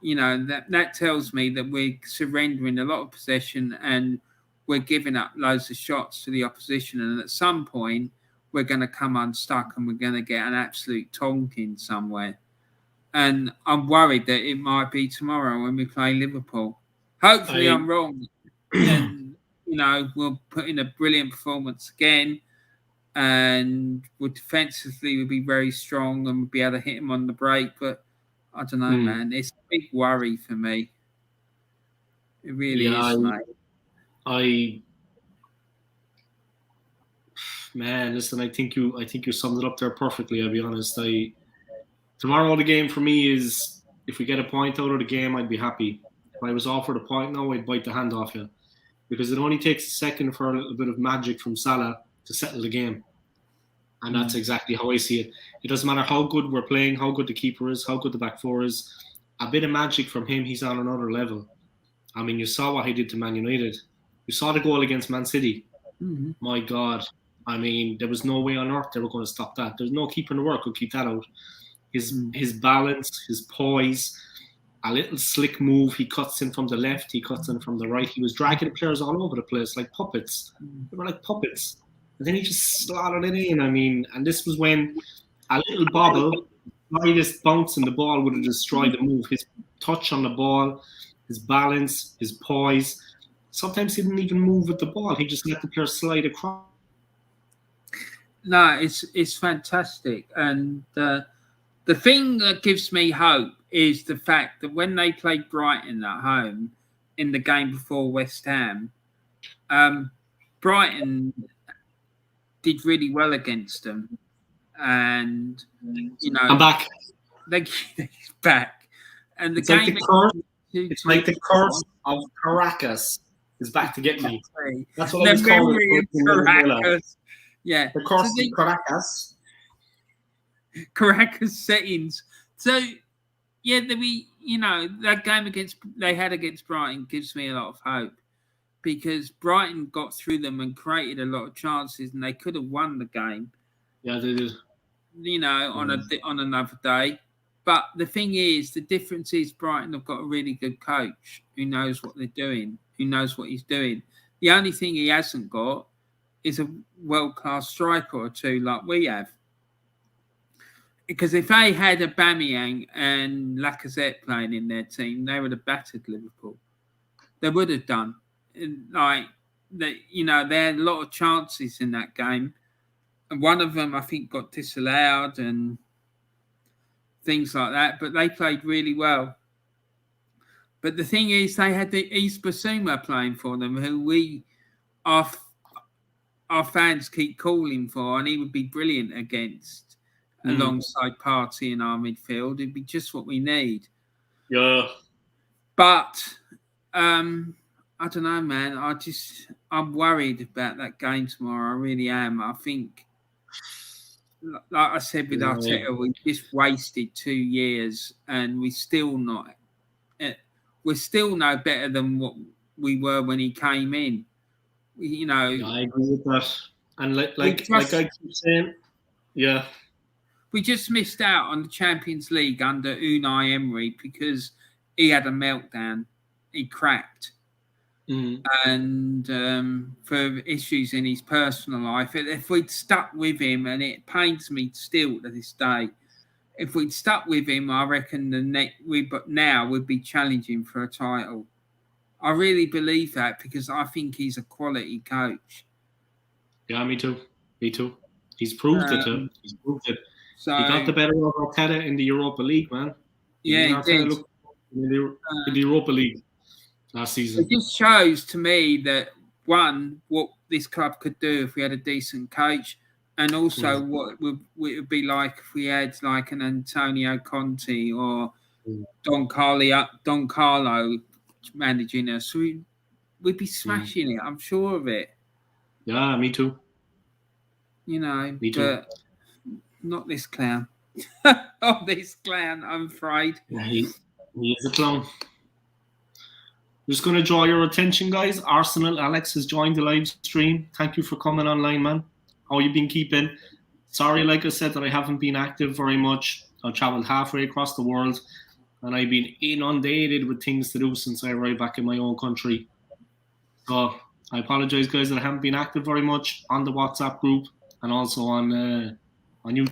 That tells me that we're surrendering a lot of possession and we're giving up loads of shots to the opposition, and at some point we're going to come unstuck and we're going to get an absolute tonking somewhere. And I'm worried that it might be tomorrow when we play Liverpool. Hopefully I'm wrong. And, we'll put in a brilliant performance again, and we'll defensively we'll be very strong and we'll be able to hit him on the break. But I don't know, man. It's a big worry for me. It really is, mate. Man, listen, I think you summed it up there perfectly. I'll be honest. Tomorrow the game for me is, if we get a point out of the game, I'd be happy. If I was offered a point now, I'd bite the hand off you, because it only takes a second for a little bit of magic from Salah to settle the game, and that's exactly how I see it. It doesn't matter how good we're playing, how good the keeper is, how good the back four is. A bit of magic from him, he's on another level. I mean, you saw what he did to Man United. You saw the goal against Man City. My God. I mean, there was no way on earth they were going to stop that. There's no keeper in the world could keep that out. His balance, his poise, a little slick move. He cuts in from the left, he cuts in from the right. He was dragging players all over the place like puppets. They were like puppets. And then he just slaughtered it in. I mean, and this was when a little bobble, slightest bounce in the ball would have destroyed the move. His touch on the ball, his balance, his poise. Sometimes he didn't even move with the ball. He just let the player slide across. No, it's fantastic. And the thing that gives me hope is the fact that when they played Brighton at home in the game before West Ham, Brighton did really well against them. And, I'm back. he's back, and the It's like game. the curse. It's like the curse of Caracas is back to get me. That's what I was calling it. Caracas. Yeah. The curse of Caracas. Caracas settings. So yeah, that game they had against Brighton gives me a lot of hope, because Brighton got through them and created a lot of chances, and they could have won the game. Yeah, they did. On another day. But the thing is, the difference is Brighton have got a really good coach who knows what they're doing, who knows what he's doing. The only thing he hasn't got is a world-class striker or two like we have. Because if they had Aubameyang and Lacazette playing in their team, they would have battered Liverpool. They would have done. They had a lot of chances in that game. And one of them, I think, got disallowed and things like that. But they played really well. But the thing is, they had the East Basuma playing for them, who our fans keep calling for, and he would be brilliant against, alongside Partey in our midfield. It'd be just what we need. Yeah. But I don't know, man. I'm worried about that game tomorrow. I really am. I think, like I said with Arteta, we just wasted 2 years, and we're still no better than what we were when he came in. I agree with that. And like I keep saying, yeah, we just missed out on the Champions League under Unai Emery because he had a meltdown. He cracked. And for issues in his personal life, if we'd stuck with him, and it pains me still to this day, if we'd stuck with him, I reckon we'd be challenging for a title. I really believe that, because I think he's a quality coach. Yeah, me too. He's proved it. He's proved it. So, he got the better of Arteta in the Europa League, man. Yeah, he did. In the Europa League last season. It just shows to me that, one, what this club could do if we had a decent coach, and also what it would be like if we had like an Antonio Conte or Don Carlo managing us. We'd be smashing it. I'm sure of it. Yeah, me too. Me too. But not this clown. Not this clown, I'm afraid. Yeah, he is a clown. Just going to draw your attention, guys. Arsenal Alex has joined the live stream. Thank you for coming online, man. How you been keeping? Sorry, like I said, that I haven't been active very much. I've traveled halfway across the world, and I've been inundated with things to do since I arrived back in my own country. So I apologize, guys, that I haven't been active very much on the WhatsApp group and also on YouTube.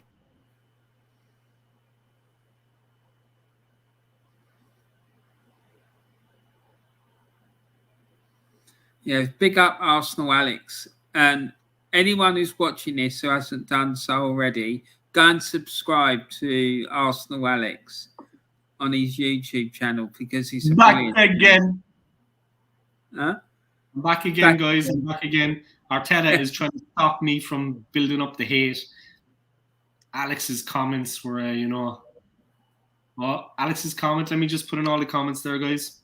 Yeah, big up Arsenal Alex. And anyone who's watching this who hasn't done so already, go and subscribe to Arsenal Alex on his YouTube channel, because he's back again. Huh? I'm back again, guys. I'm back again. Arteta is trying to stop me from building up the hate. Alex's comments were, Alex's comment. Let me just put in all the comments there, guys.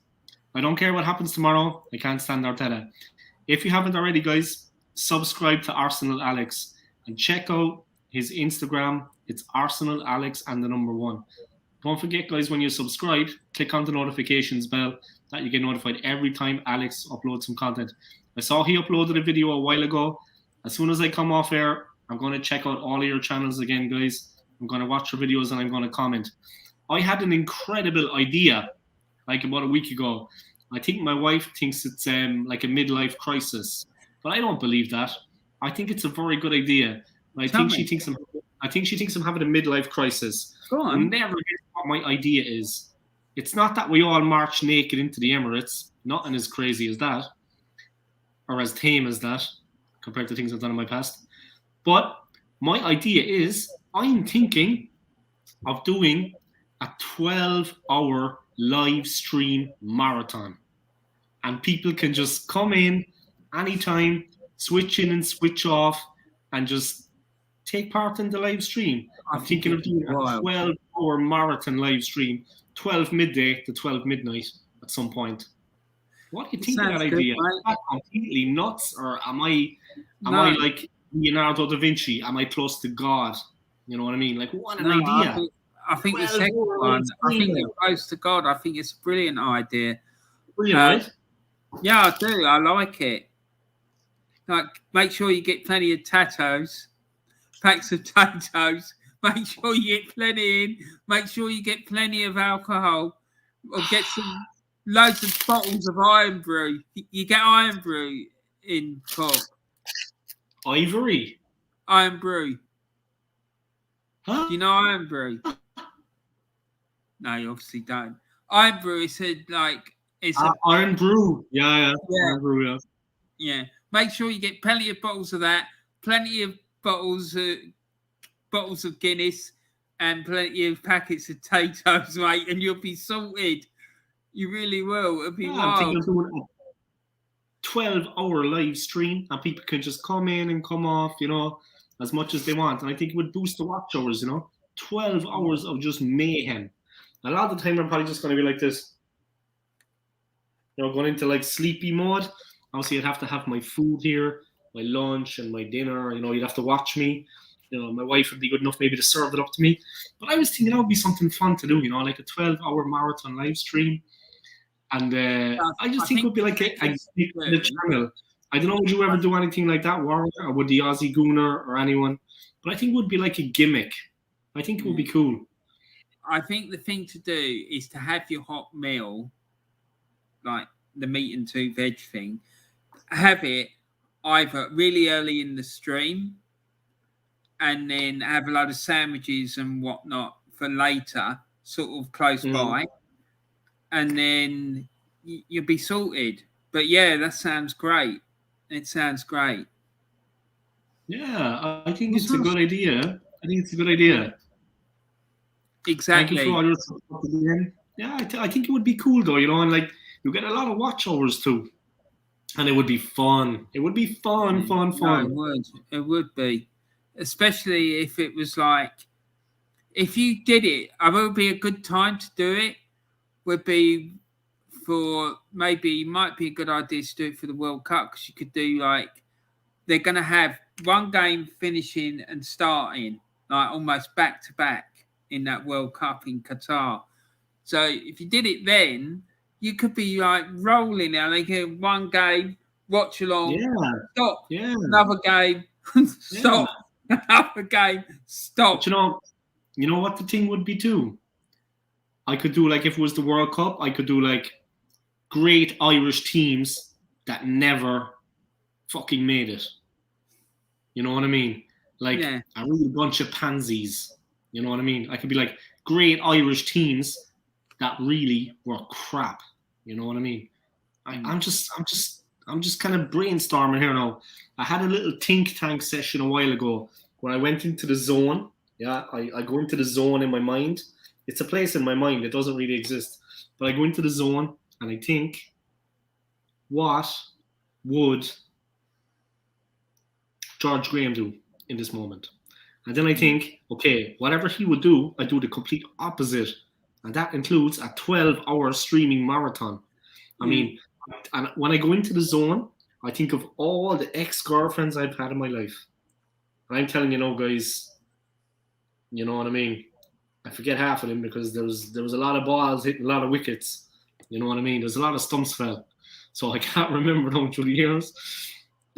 I don't care what happens tomorrow. I can't stand Arteta. If you haven't already, guys, subscribe to Arsenal Alex and check out his Instagram. It's Arsenal Alex and the number 1. Don't forget, guys, when you subscribe, click on the notifications bell that you get notified every time Alex uploads some content. I saw he uploaded a video a while ago. As soon as I come off air, I'm going to check out all of your channels again, guys. I'm going to watch your videos and I'm going to comment. I had an incredible idea like about a week ago. I think my wife thinks it's like a midlife crisis, but I don't believe that. I think it's a very good idea. I think she thinks I'm having a midlife crisis. Go on. I'll never get what my idea is. It's not that we all march naked into the Emirates. Nothing as crazy as that, or as tame as that, compared to things I've done in my past. But my idea is, I'm thinking of doing a 12-hour live stream marathon, and people can just come in anytime, switch in and switch off, and just take part in the live stream. I I'm think thinking of it'd be doing a wild. 12-hour marathon live stream, 12 midday to 12 midnight at some point. What do you It think of that sounds good, idea? Is mate. that completely nuts, or am I No, like Leonardo da Vinci? Am I close to God? You know what I mean? Like, what an no, idea! I think the 12 second hour one. live I think stream. you're close to God. I think it's a brilliant idea. Brilliant, right? Yeah, I do. I like it. Like, make sure you get plenty of tattoos, packs of potatoes. Make sure you get plenty in. Make sure you get plenty of alcohol, or get some loads of bottles of Iron Brew. You get Iron Brew in Cork. Ivory. Iron Brew. Huh? Do you know Iron Brew? No, you obviously don't. Iron Brew is Iron Brew. Yeah. yeah. Iron Brew, yeah. Yeah, make sure you get plenty of bottles of that, plenty of bottles of Guinness, and plenty of packets of potatoes, mate, and you'll be sorted. You really will. It'll be Yeah, I'm thinking wild. of doing a 12-hour live stream, and people can just come in and come off, as much as they want. And I think it would boost the watch hours, 12 hours of just mayhem. A lot of the time, I'm probably just going to be like this, going into like sleepy mode. Obviously, I'd have to have my food here, my lunch and my dinner. You'd have to watch me. My wife would be good enough maybe to serve it up to me. But I was thinking that would be something fun to do, like a 12-hour marathon live stream. And I just think it would be like a the channel. I don't know, would you ever do anything like that, Warren, or would the Aussie Gooner or anyone? But I think it would be like a gimmick. I think it would be cool. I think the thing to do is to have your hot meal, like the meat and 2 veg thing, have it either really early in the stream and then have a lot of sandwiches and whatnot for later, sort of close by, and then you'll be sorted. But yeah, that sounds great. It sounds great. Yeah, I think it's a good idea. Exactly. Thank you for all your support again. Yeah, I think it would be cool though, and like you get a lot of watch hours too. And it would be fun. It would be fun. No, it would be. Especially if it was like, if you did it, I would be a good time to do it. Would be for maybe, might be a good idea to do it for the World Cup, because you could do like, they're going to have one game finishing and starting, like almost back to back in that World Cup in Qatar. So if you did it then, you could be like rolling now. They get one game, watch along, stop, another game, stop, another game, stop. But you know what the thing would be too? I could do like, if it was the World Cup, I could do like great Irish teams that never fucking made it. You know what I mean? Like a real bunch of pansies. You know what I mean? I could be like great Irish teams that really were crap. You know what I mean? I'm just kind of brainstorming here now. I had a little think tank session a while ago where I went into the zone. Yeah, I go into the zone in my mind. It's a place in my mind. It doesn't really exist. But I go into the zone and I think, what would George Graham do in this moment? And then I think, okay, whatever he would do, I do the complete opposite. And that includes a 12-hour streaming marathon. I mean, and when I go into the zone, I think of all the ex-girlfriends I've had in my life. And I'm telling you now, guys, you know what I mean? I forget half of them because there was a lot of balls hitting a lot of wickets. You know what I mean? There's a lot of stumps fell. So I can't remember them through the years.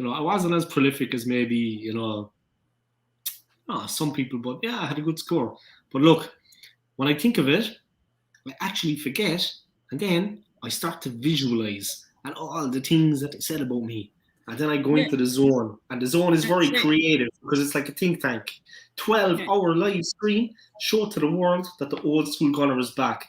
I wasn't as prolific as maybe, some people, but yeah, I had a good score. But look, when I think of it, I actually forget, and then I start to visualize and all the things that they said about me. And then I go into the zone, and the zone is very creative because it's like a think tank. 12-hour live stream, show to the world that the old school gunner is back.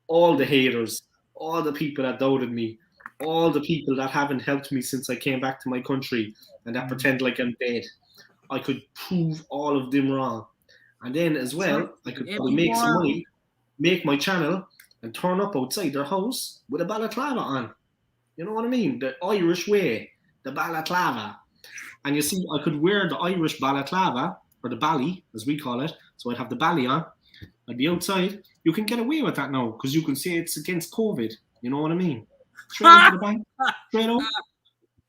All the haters, all the people that doubted me, all the people that haven't helped me since I came back to my country and that pretend like I'm dead. I could prove all of them wrong. And then as well, I could probably make some money, make my channel, and turn up outside their house with a balaclava on. You know what I mean? The Irish way, the balaclava. And you see, I could wear the Irish balaclava or the bally, as we call it. So I'd have the bally on. I'd be outside. You can get away with that now because you can say it's against COVID. You know what I mean? Straight into the bank, straight up.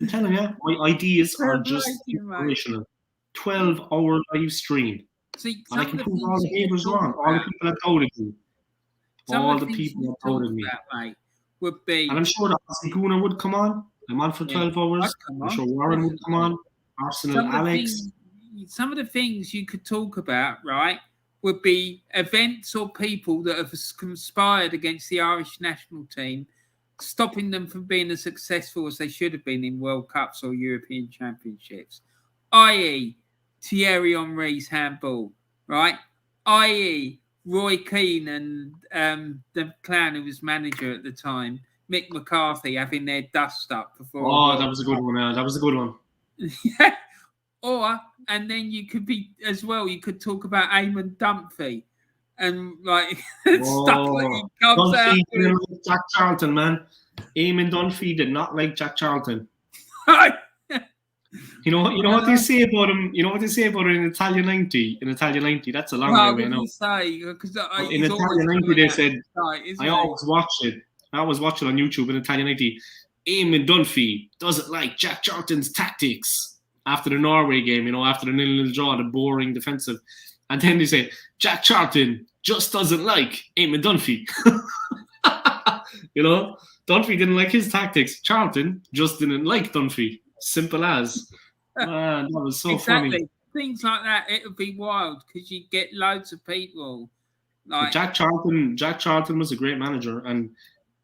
I'm telling you, my ideas are just inspirational. 12-hour live stream. See, And I can prove all the haters wrong. All the people that doubted me. All the people that doubted me. Mate, would be. And I'm sure that Gunnar would come on. I'm on for 12 hours. I'm sure Warren would come on. Arsenal, Alex. Some of the things you could talk about, right, would be events or people that have conspired against the Irish national team, stopping them from being as successful as they should have been in World Cups or European Championships, i.e. Thierry Henry's handball, right? I.e. Roy Keane and the clown who was manager at the time, Mick McCarthy, having their dust up before. Oh, that was a good one. That was a good one. Yeah. And then you could be as well. You could talk about Eamon Dunphy and like stuff that he comes out. Dunphy like Jack Charlton, man. Eamon Dunphy did not like Jack Charlton. You know what they say about him. You know what they say about him in Italia 90. In Italia 90, that's a long way away now. In Italia 90, they said, I always watch it. I always watch it on YouTube in Italia 90. Eamon Dunphy doesn't like Jack Charlton's tactics after the Norway game. You know, after the 0-0 draw, the boring defensive, and then they say Jack Charlton just doesn't like Eamon Dunphy. You know, Dunphy didn't like his tactics. Charlton just didn't like Dunphy. Simple as. Man, that was so funny. Things like that, it would be wild because you get loads of people. Like Jack Charlton was a great manager, and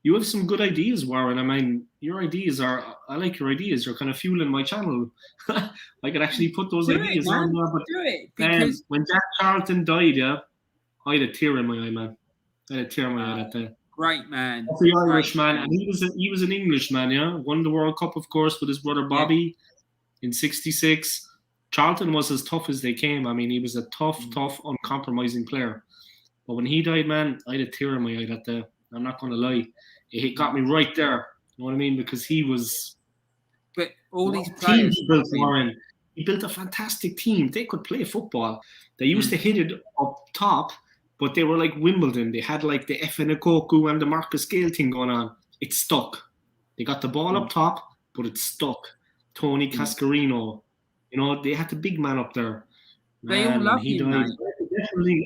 you have some good ideas, Warren. I mean, your ideas I like your ideas. You're kind of fueling my channel. I could actually put those ideas on there. But do it because when Jack Charlton died, I had a tear in my eye, man. I had a tear in my eye that day. Great man. The Irish man, and he was an Englishman, yeah. Won the World Cup, of course, with his brother Bobby in '66. Charlton was as tough as they came. I mean, he was a tough, uncompromising player. But when he died, man, I had a tear in my eye that day. I'm not going to lie. It got me right there. You know what I mean? Because he was. But all these players. He built a fantastic team. They could play football. They used to hit it up top, but they were like Wimbledon. They had like the Efenakoku and the Marcus Gale thing going on. It stuck. They got the ball up top, but it stuck. Tony Cascarino. You know, they had the big man up there. They all love him, man.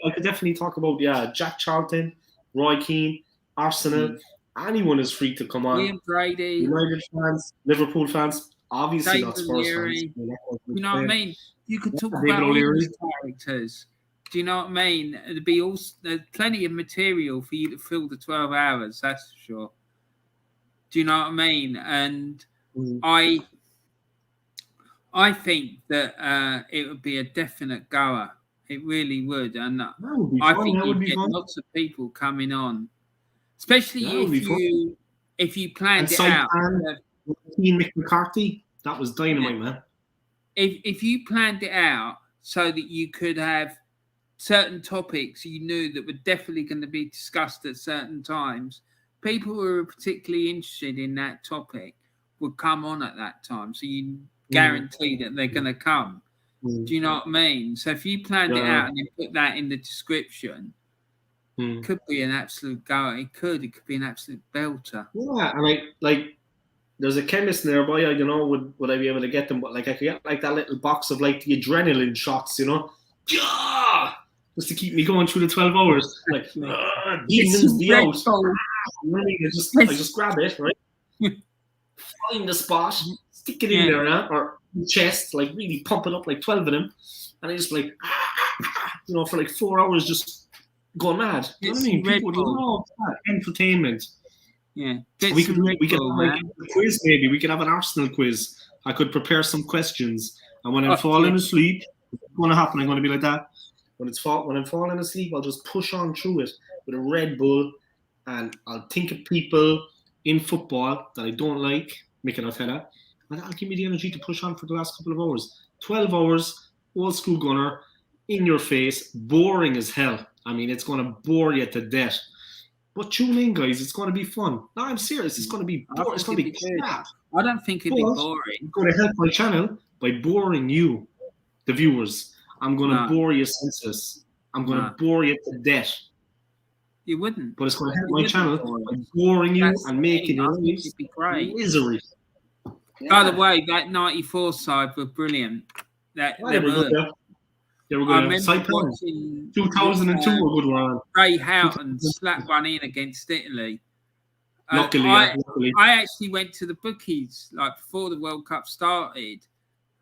I could definitely talk about, Jack Charlton, Roy Keane, Arsenal. Anyone is free to come on. Ian Brady. United fans, Liverpool fans, obviously David not Spurs Leary. fans. You know what I mean? You could talk about all these characters. Do you know what I mean? There's plenty of material for you to fill the 12 hours, that's for sure. Do you know what I mean? And I think that it would be a definite goer. It really would. And I think you'd get lots of people coming on. Especially if you planned it out. Mick McCarthy, that was dynamite, man. If you planned it out so that you could have certain topics you knew that were definitely going to be discussed at certain times, people who were particularly interested in that topic would come on at that time. So you guarantee that they're going to come. Do you know what I mean? So if you planned it out and you put that in the description, it could be an absolute go. It could be an absolute belter. Yeah, and like there's a chemist nearby. I don't know would I be able to get them, but like I could get like that little box of like the adrenaline shots, you know, just to keep me going through the 12 hours. Like demons be out. I just grab it, right? Find the spot, stick it in there, or chest, like really pump it up like 12 of them, and I just like for like 4 hours just go mad. You know what I mean? People would love that entertainment. Yeah. We could have like a quiz, maybe. We could have an Arsenal quiz. I could prepare some questions, and when I'm falling asleep, what's going to happen? I'm going to be like that. When I'm falling asleep, I'll just push on through it with a Red Bull, and I'll think of people in football that I don't like, Mikel Arteta, and that'll give me the energy to push on for the last couple of hours. 12 hours, old school gunner, in your face, boring as hell. I mean, it's going to bore you to death. But tune in, guys. It's going to be fun. No, I'm serious. It's going to be boring. It's going to be crap. I don't think it'd be boring. I'm going to help my channel by boring you, the viewers. I'm going to No. bore you senseless. I'm going to No. bore you to death. You wouldn't. But it's going to help You my wouldn't channel bore by us. boring you That's and the making thing. your I think lives it'd be great. misery. By Yeah. the way, that 94 side were brilliant. They were good, yeah. They were I good. remember Side plan. watching 2002 were good one. Ray Houghton slap one in against Italy. Luckily, luckily. I actually went to the bookies like before the World Cup started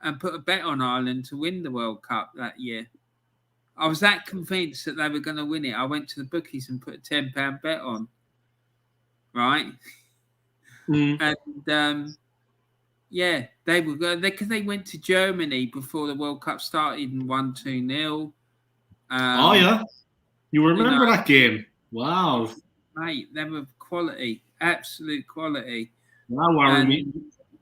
and put a bet on Ireland to win the World Cup that year. I was that convinced that they were going to win it. I went to the bookies and put a £10 bet on. Right? And yeah, they were good because they went to Germany before the World Cup started and won 2-0. Oh yeah, you remember that game? Wow, mate, they were quality, absolute quality. Wow, Warren,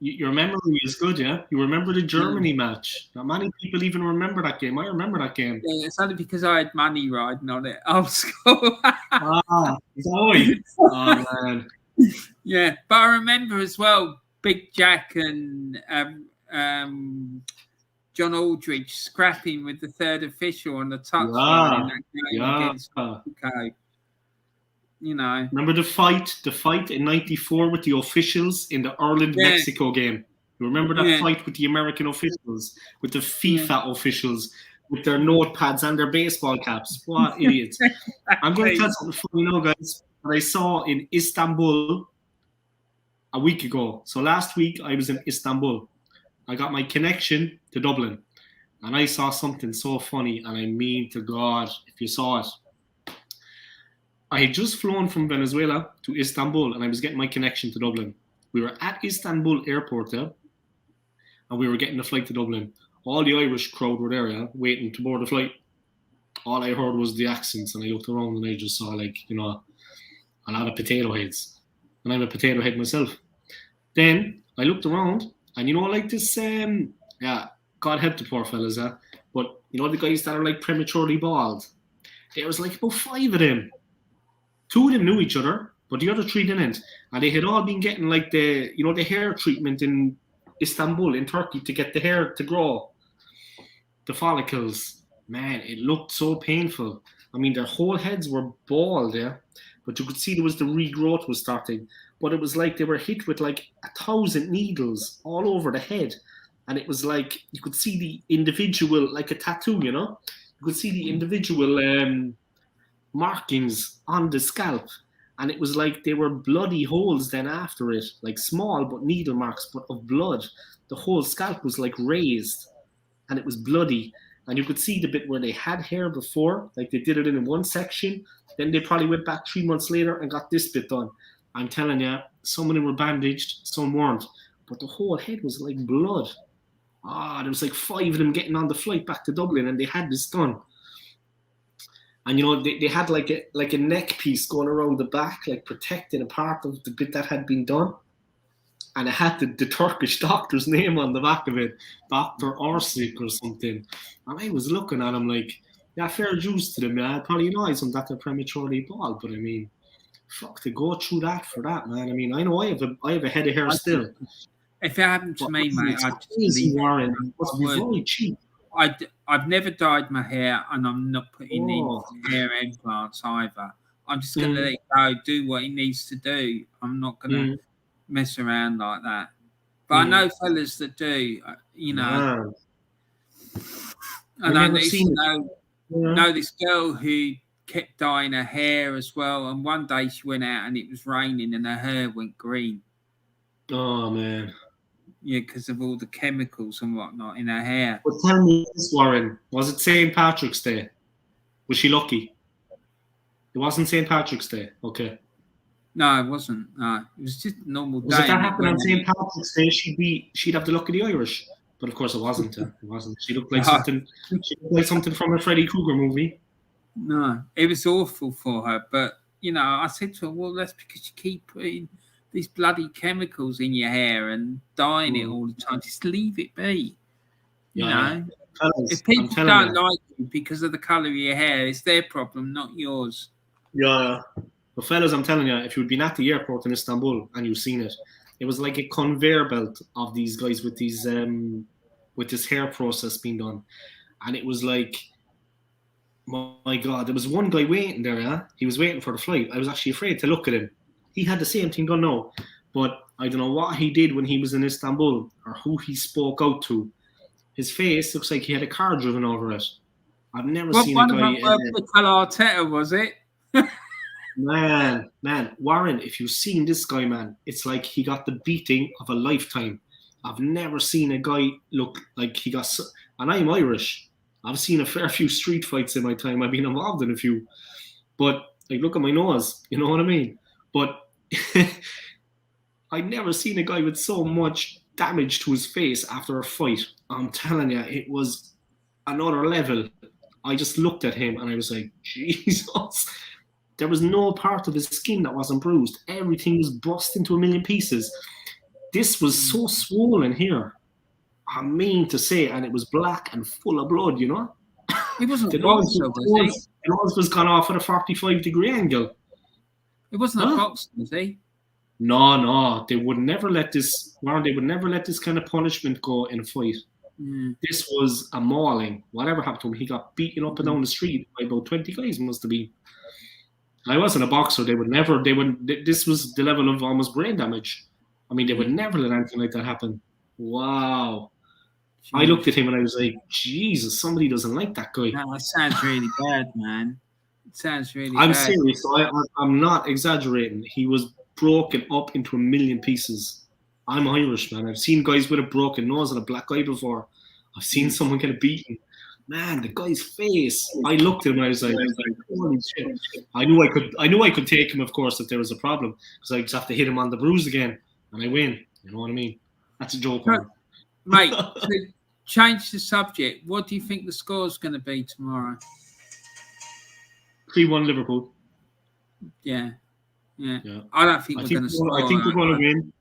your memory is good, yeah. You remember the Germany match? Not many people even remember that game. I remember that game. Yeah, it's only because I had money riding on it. Old school. Boy. Oh man. Yeah, but I remember as well, Big Jack and John Aldridge scrapping with the third official on the touchline in that game against Mexico. You know, remember the fight in '94 with the officials in the Ireland-Mexico game. You remember that fight with the American officials, with the FIFA officials, with their notepads and their baseball caps? What idiots! I'm going to tell something funny now, guys. That I saw in Istanbul a week ago. So last week I was in Istanbul. I got my connection to Dublin, and I saw something so funny. And I mean to God, if you saw it. I had just flown from Venezuela to Istanbul and I was getting my connection to Dublin. We were at Istanbul airport and we were getting the flight to Dublin. All the Irish crowd were there, waiting to board the flight. All I heard was the accents and I looked around and I just saw a lot of potato heads. And I'm a potato head myself. Then I looked around and this, God help the poor fellas, but the guys that are prematurely bald, there was about 5 of them. 2 of them knew each other, but the other 3 didn't. And they had all been getting the hair treatment in Istanbul, in Turkey, to get the hair to grow. The follicles. Man, it looked so painful. I mean, their whole heads were bald, but you could see there was the regrowth was starting. But it was they were hit with 1,000 needles all over the head. And it was you could see the individual, like a tattoo, You could see the individual markings on the scalp, and it was they were bloody holes then after it, small but needle marks but of blood. The whole scalp was raised and it was bloody, and you could see the bit where they had hair before, they did it in one section, then they probably went back 3 months later and got this bit done. I'm telling you, some of them were bandaged, some weren't, but the whole head was blood. There was 5 of them getting on the flight back to Dublin and they had this done. And they had a neck piece going around the back, protecting a part of the bit that had been done. And it had the Turkish doctor's name on the back of it, Dr. Orsic or something. And I was looking at him fair dues to them. I probably annoys them that they're prematurely bald, but I mean, fuck, to go through that for that, man. I mean, I know I have a head of hair still. If it happened to me, mate, I'd just leave it. Warren. It must be very cheap. I've never dyed my hair, and I'm not putting in hair implants either. I'm just going to let it go, do what it needs to do. I'm not going to mess around like that. But I know fellas that do, And I know this girl who kept dyeing her hair as well. And one day she went out and it was raining and her hair went green. Oh, man. Yeah, because of all the chemicals and whatnot in her hair. But tell me this, Warren. Was it St. Patrick's Day? Was she lucky? It wasn't St. Patrick's Day. Okay. No, it wasn't. No, it was just a normal day. If that happened on St. Patrick's Day, she'd have the luck of the Irish. But of course, it wasn't. It wasn't. She looked like something. She looked like something from a Freddy Krueger movie. No, it was awful for her. But I said to her, "Well, that's because you keep putting these bloody chemicals in your hair and dyeing it all the time. Just leave it be. You know, if people don't like you because of the colour of your hair, it's their problem, not yours." Yeah. But fellas, I'm telling you, if you'd been at the airport in Istanbul and you've seen it, it was like a conveyor belt of these guys with these with this hair process being done. and it was like, my God, there was one guy waiting there. Yeah, he was waiting for the flight. I was actually afraid to look at him. He had the same thing done now, but I don't know what he did when he was in Istanbul or who he spoke out to. His face looks like he had a car driven over it. I've never seen a One guy. of them Mikel Arteta, was it? Man, Warren, if you've seen this guy, man, it's like he got the beating of a lifetime. I've never seen a guy look like he got. And I'm Irish. I've seen a fair few street fights in my time. I've been involved in a few, but like, look at my nose. You know what I mean? But I've never seen a guy with so much damage to his face after a fight. I'm telling you, it was another level. I just looked at him and I was like, Jesus. There was no part of his skin that wasn't bruised. Everything was bust into a million pieces. This was so swollen here. I mean to say, and it was black and full of blood, you know? It wasn't The a boxer, was he? nose was gone off at a 45-degree angle. It wasn't a boxer, was he? No. They would never let this, Warren, they would never let this kind of punishment go in a fight. This was a mauling. Whatever happened to him, he got beaten up and down the street by about 20 guys, must have been. I wasn't a boxer. This was the level of almost brain damage. I mean, they would never let anything like that happen. Wow. I looked at him and I was like, Jesus, somebody doesn't like that guy. No, that sounds really bad, man. It sounds really bad. I'm serious. I'm not exaggerating. He was broken up into a million pieces. I'm Irish, man. I've seen guys with a broken nose and a black eye before. I've seen someone get beaten. Man, the guy's face. I looked at him and I was like, holy shit. I knew I could take him, of course, if there was a problem, because I just have to hit him on the bruise again and I win. You know what I mean? That's a joke, man. Mate, to change the subject, what do you think the score's going to be tomorrow? 3-1 Liverpool. Yeah. I don't think we're going to score. I think we're going to win.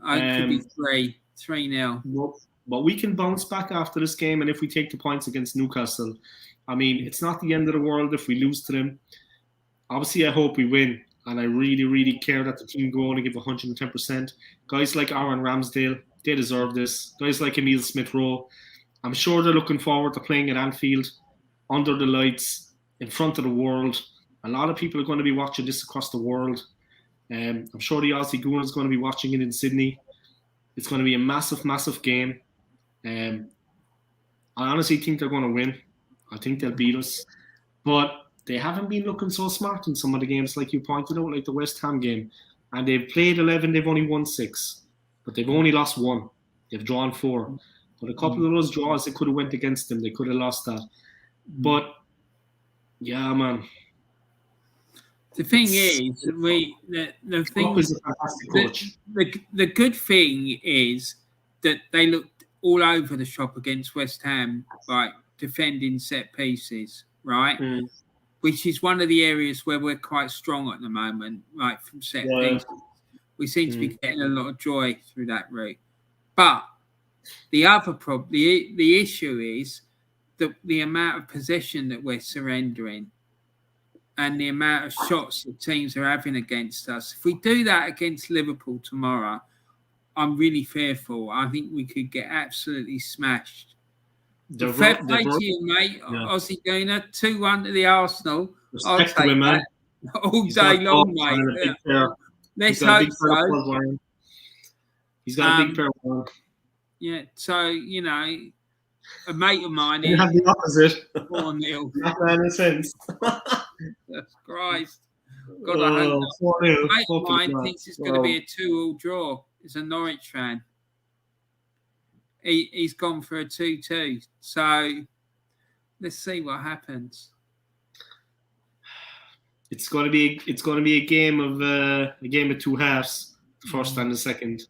It could be 3-0. But we can bounce back after this game, and if we take the points against Newcastle, I mean, it's not the end of the world if we lose to them. Obviously, I hope we win, and I really, really care that the team go on and give 110%. Guys like Aaron Ramsdale, they deserve this. Guys like Emile Smith-Rowe, I'm sure they're looking forward to playing at Anfield, under the lights, in front of the world. A lot of people are going to be watching this across the world. I'm sure the Aussie Goon is going to be watching it in Sydney. It's going to be a massive, massive game. I honestly think they're going to win. I think they'll beat us. But they haven't been looking so smart in some of the games, like you pointed out, like the West Ham game. And they've played 11, they've only won 6. But they've only lost 1. They've drawn 4. But a couple of those draws, they could have went against them. They could have lost that. But, yeah, man. The thing is, the thing is a fantastic coach. The good thing is that they looked all over the shop against West Ham, like defending set pieces, right? Which is one of the areas where we're quite strong at the moment, like from set pieces. We seem to be getting a lot of joy through that route. But the other problem, the issue is that the amount of possession that we're surrendering and the amount of shots that teams are having against us. If we do that against Liverpool tomorrow, I'm really fearful. I think we could get absolutely smashed. Fair play to you, mate. Yeah. Aussie Gooner, 2-1 to the Arsenal. I'll take that man. All day long, mate. Let's hope so. He's got a big pair of one. Yeah, so, you know, a mate of mine... You have the opposite. 4-0. Not any sense. Jesus Christ. God, I hope not. A mate of mine thinks it's going to be a 2-2 draw. It's a Norwich fan. He's gone for a 2-2. So let's see what happens. It's going to be a game of 2 halves, the first and the second.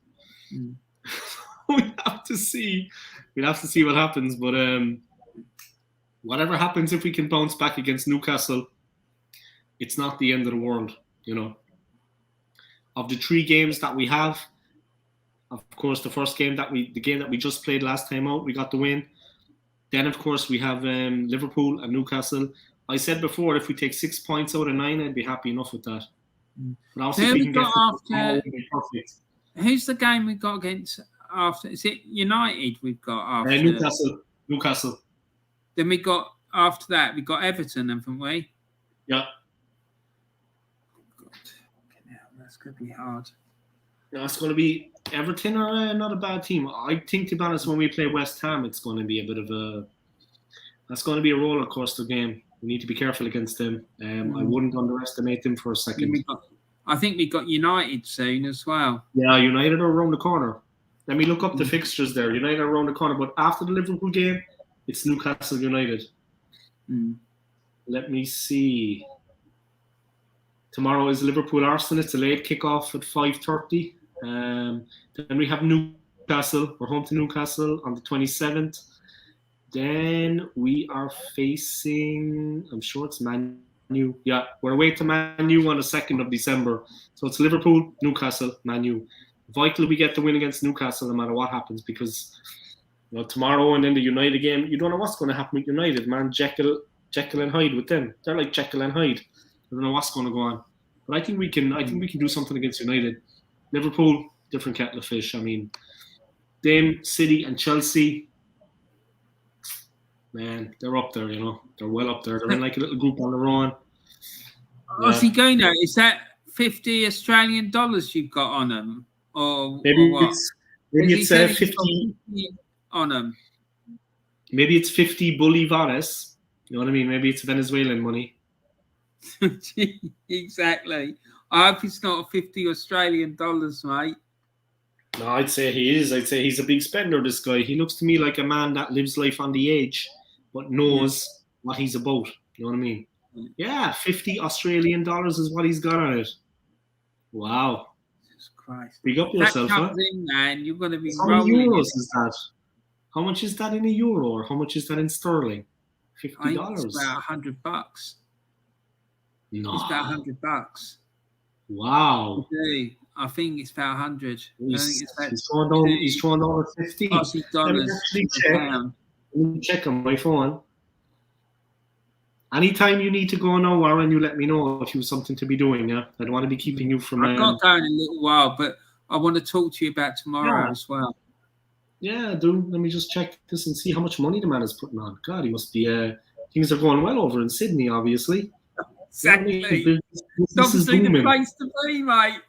We have to see. We'll have to see what happens. But whatever happens, if we can bounce back against Newcastle, it's not the end of the world, you know. Of the 3 games that we have, of course, the game that we just played last time out, we got the win. Then, of course, we have Liverpool and Newcastle. I said before, if we take 6 points out of 9, I'd be happy enough with that. But also, if we can get perfect. Who's the game we got against after? Is it United we've got after? Newcastle. Then we got after that we got Everton, haven't we? Yeah. God, that's gonna be hard. No, it's going to be Everton are not a bad team. I think, to be honest, when we play West Ham, it's going to be a bit of a. That's going to be a roller coaster game. We need to be careful against them. I wouldn't underestimate them for a second. I think we got United soon as well. Yeah, United are around the corner. Let me look up the fixtures there. United are around the corner, but after the Liverpool game, it's Newcastle United. Let me see. Tomorrow is Liverpool Arsenal. It's a late kickoff at 5:30. Then we have Newcastle. We're home to Newcastle on the 27th. Then we are facing, I'm sure it's Man U. Yeah, we're away to Man U on the 2nd of December. So it's Liverpool, Newcastle, Man U. Vital we get the win against Newcastle no matter what happens, because tomorrow and then the United game, you don't know what's going to happen with United, man. Jekyll and Hyde with them. They're like Jekyll and Hyde. I don't know what's going to go on. But I think we can do something against United. Liverpool, different kettle of fish. I mean, them, City and Chelsea, man, they're up there, They're well up there. They're in like a little group on their own. Aussie Gona, is that 50 Australian dollars you've got on them? Or what? Maybe it's 50 on them. Maybe it's 50 bolivares. You know what I mean? Maybe it's Venezuelan money. Exactly. I hope it's not 50 Australian dollars, mate. No, I'd say he is. I'd say he's a big spender, this guy. He looks to me like a man that lives life on the edge, but knows what he's about. You know what I mean? Yeah, 50 Australian dollars is what he's got on it. Wow. Jesus Christ. Big up yourself, huh? In, man. You're going to be How many euros is that? How much is that in a euro, or how much is that in sterling? $50. I think it's about $100. No. It's about $100. Wow. I think it's about 100. He's throwing down 50. Aussie dollars. Let me check on my phone. Anytime you need to go now, Warren, you let me know if you have something to be doing. Yeah, I don't want to be keeping you from. I've got going in a little while, but I want to talk to you about tomorrow as well. Yeah, dude. Let me just check this and see how much money the man is putting on. God, he must be. Things are going well over in Sydney, obviously. Exactly. It's obviously the place to be, mate.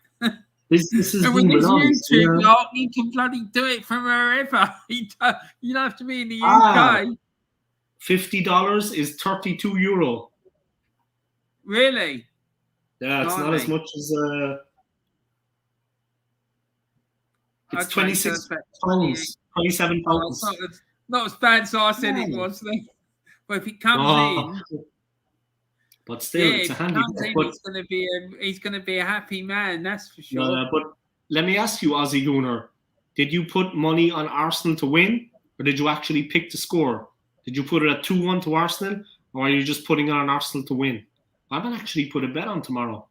This is and with this YouTube lot, you can bloody do it from wherever. You don't have to be in the UK. $50 is 32 euro. Really? Yeah, it's not as much as it's 26 pounds, 27 pounds. Not as bad as I said it was. But if it comes in, but still, it's a handy. He's going to be a happy man, that's for sure. But let me ask you, Aussie Gooner, did you put money on Arsenal to win, or did you actually pick the score? Did you put it at 2-1 to Arsenal, or are you just putting it on Arsenal to win? I might actually put a bet on tomorrow.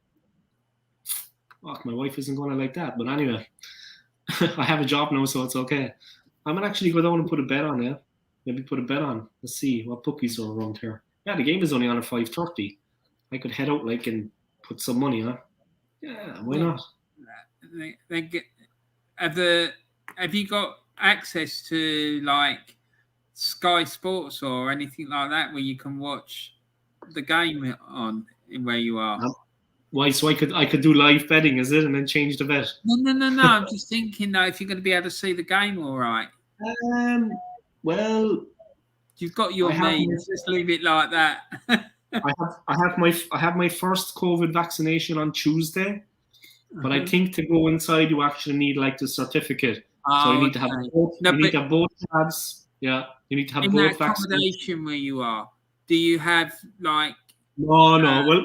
Fuck, my wife isn't going to like that, but anyway, I have a job now, so it's okay. I might actually go down and put a bet on it. Maybe put a bet on. Let's see what bookies are around here. Yeah, the game is only on at 5:30. I could head out and put some money on. Yeah, why not? Have you got access to like Sky Sports or anything like that where you can watch the game on where you are? Why? So I could do live betting, is it, and then change the bet? No. I'm just thinking though, if you're going to be able to see the game, all right. Well, you've got your means. Just leave it like that. I have my first COVID vaccination on Tuesday, but I think to go inside you actually need like the certificate. So you need to have both. You need to have both jabs. Yeah, you need to have both vaccinations. In that accommodation where you are, do you have like? No.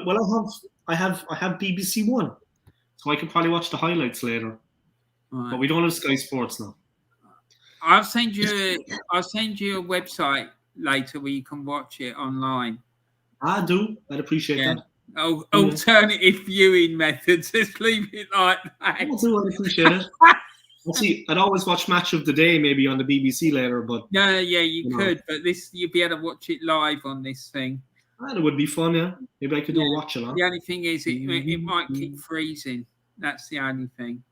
Well, I have BBC One, so I could probably watch the highlights later. Right. But we don't have Sky Sports now. I'll send you a website later where you can watch it online. I do. I'd appreciate that. Alternative viewing methods. Just leave it like that. I do. I'd appreciate it. See, I'd always watch Match of the Day maybe on the BBC later, but you could, but you'd be able to watch it live on this thing. It would be fun, yeah. Maybe I could do a watch along. The only thing is, it might keep freezing. That's the only thing.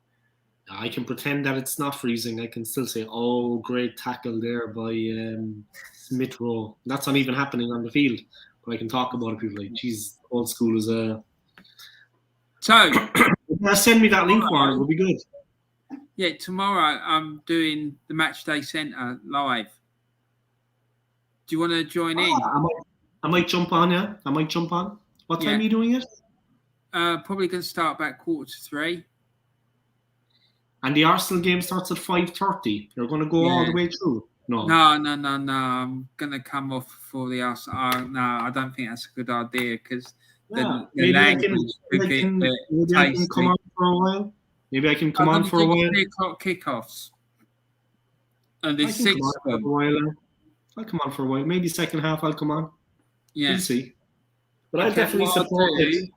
I can pretend that it's not freezing. I can still say, "Oh, great tackle there by Smith Rowe. That's not even happening on the field, but I can talk about it. People like, geez, old school is So send me that link, Warren. It will be good. yeah, tomorrow I'm doing the Matchday Centre live. Do you want to join in? I might jump on. Yeah, I might jump on. What time are you doing it? Probably going to start about 2:45. And the Arsenal game starts at 5:30. You're going to go all the way through. No. I'm going to come off for the Arsenal. No, I don't think that's a good idea because maybe I can come on for a while. Maybe I can come on for a while. 3 o'clock kickoffs. And there's 6 of them. I'll come on for a while. Maybe second half I'll come on. Yeah. We'll see. But I definitely support it.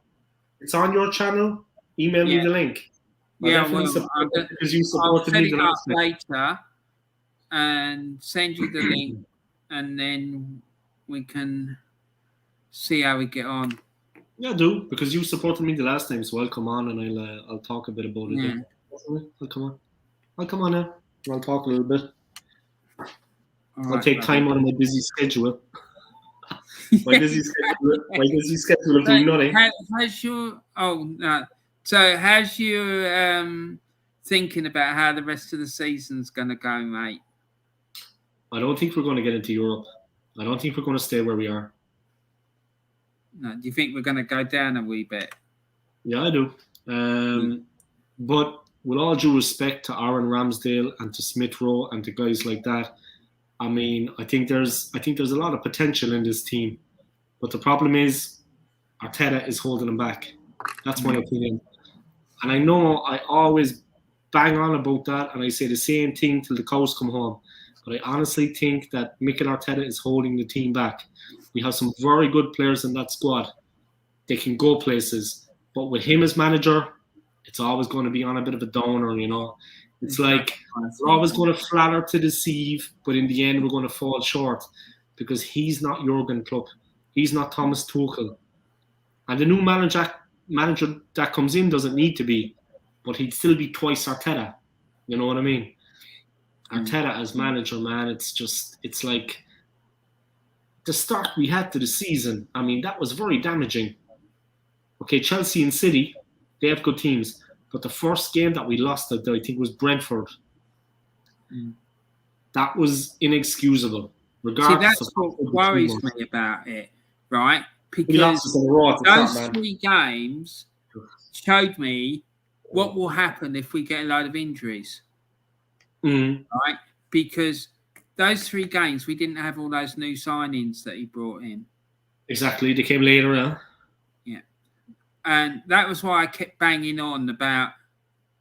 It's on your channel. Email me the link. Because you supported me the last later and send you the link, and then we can see how we get on. Yeah, do, because you supported me the last time, so I'll come on and I'll talk a bit about it. Yeah. I'll come on now. I'll talk a little bit. I'll take time out of my busy schedule. My busy schedule of doing nothing. How's your thinking about how the rest of the season's going to go, mate? I don't think we're going to get into Europe. I don't think we're going to stay where we are. No, do you think we're going to go down a wee bit? Yeah, I do. But with all due respect to Aaron Ramsdale and to Smith Rowe and to guys like that, I mean, I think there's a lot of potential in this team. But the problem is Arteta is holding them back. That's my opinion. And I know I always bang on about that and I say the same thing till the cows come home. But I honestly think that Mikel Arteta is holding the team back. We have some very good players in that squad. They can go places. But with him as manager, it's always going to be on a bit of a downer, you know. It's like we're always going to flatter to deceive, but in the end we're going to fall short because he's not Jurgen Klopp. He's not Thomas Tuchel. And the new manager that comes in doesn't need to be, but he'd still be twice Arteta. You know what I mean? Arteta as manager, man, it's like the start we had to the season. I mean, that was very damaging. Okay, Chelsea and City, they have good teams. But the first game that we lost, I think, was Brentford. That was inexcusable. Regardless, that's what worries me about it, right? Because those 3 games showed me what will happen if we get a load of injuries. Right? Because those 3 games, we didn't have all those new signings that he brought in. Exactly. They came later, yeah. Yeah. And that was why I kept banging on about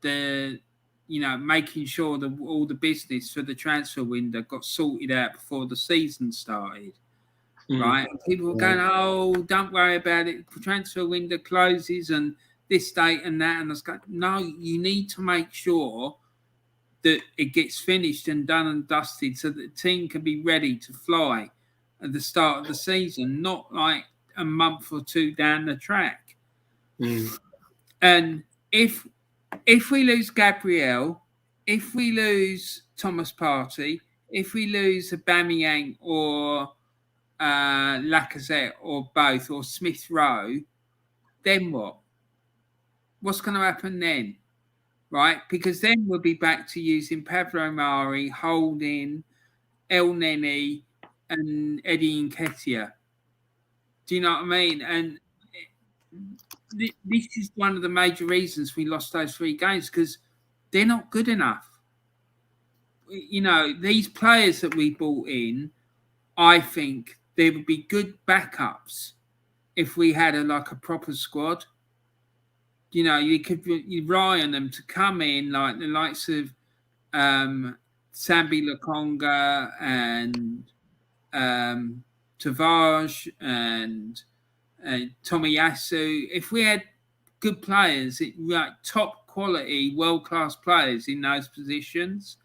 making sure that all the business for the transfer window got sorted out before the season started. Right? And people were going, oh, don't worry about it. The transfer window closes and this date and that. And I was going, no, you need to make sure that it gets finished and done and dusted so that the team can be ready to fly at the start of the season, not like a month or 2 down the track. And if we lose Gabriel, if we lose Thomas Partey, if we lose Aubameyang or Lacazette or both or Smith Rowe, then what? What's going to happen then? Right? Because then we'll be back to using Pablo Mari, Holding, El Neni, and Eddie Nketiah. Do you know what I mean? And this is one of the major reasons we lost those 3 games because they're not good enough. You know, these players that we brought in, I think they would be good backups if we had a proper squad. You know, you rely on them to come in like the likes of Sambi Lokonga and Tavares and Tomiyasu. If we had good players, top quality, world-class players in those positions,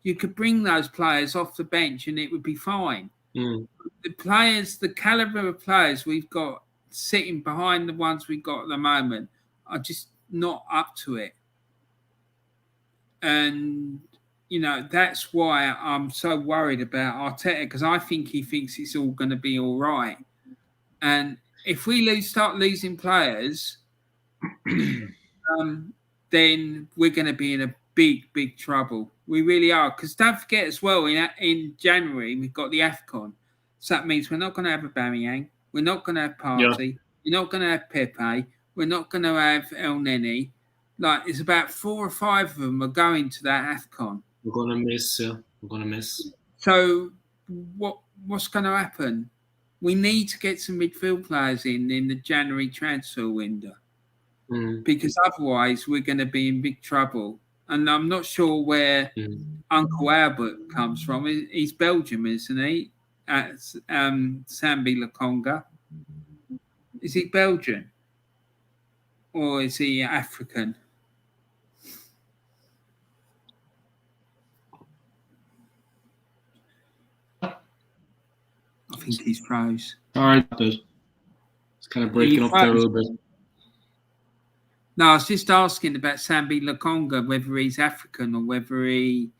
you could bring those players off the bench and it would be fine. The caliber of players we've got sitting behind the ones we've got at the moment are just not up to it. And that's why I'm so worried about Arteta, because I think he thinks it's all going to be all right. And if we start losing players, then we're going to be in a big, big trouble. We really are. Because don't forget as well, in January, we've got the AFCON. So that means we're not going to have Aubameyang. We're not going to have Partey. We're not going to have Pepe. We're not going to have El Neni. Like, it's about 4 or 5 of them are going to that AFCON. We're going to miss, yeah. We're going to miss. So what's going to happen? We need to get some midfield players in the January transfer window. Because otherwise we're going to be in big trouble. And I'm not sure where Uncle Albert comes from. He's Belgium, isn't he? Sambi Lakonga. Is he Belgian? Or is he African? I think he's froze. All right, dude. It's kind of breaking up there a little bit. No, I was just asking about Sambi Lakonga, whether he's African or whether he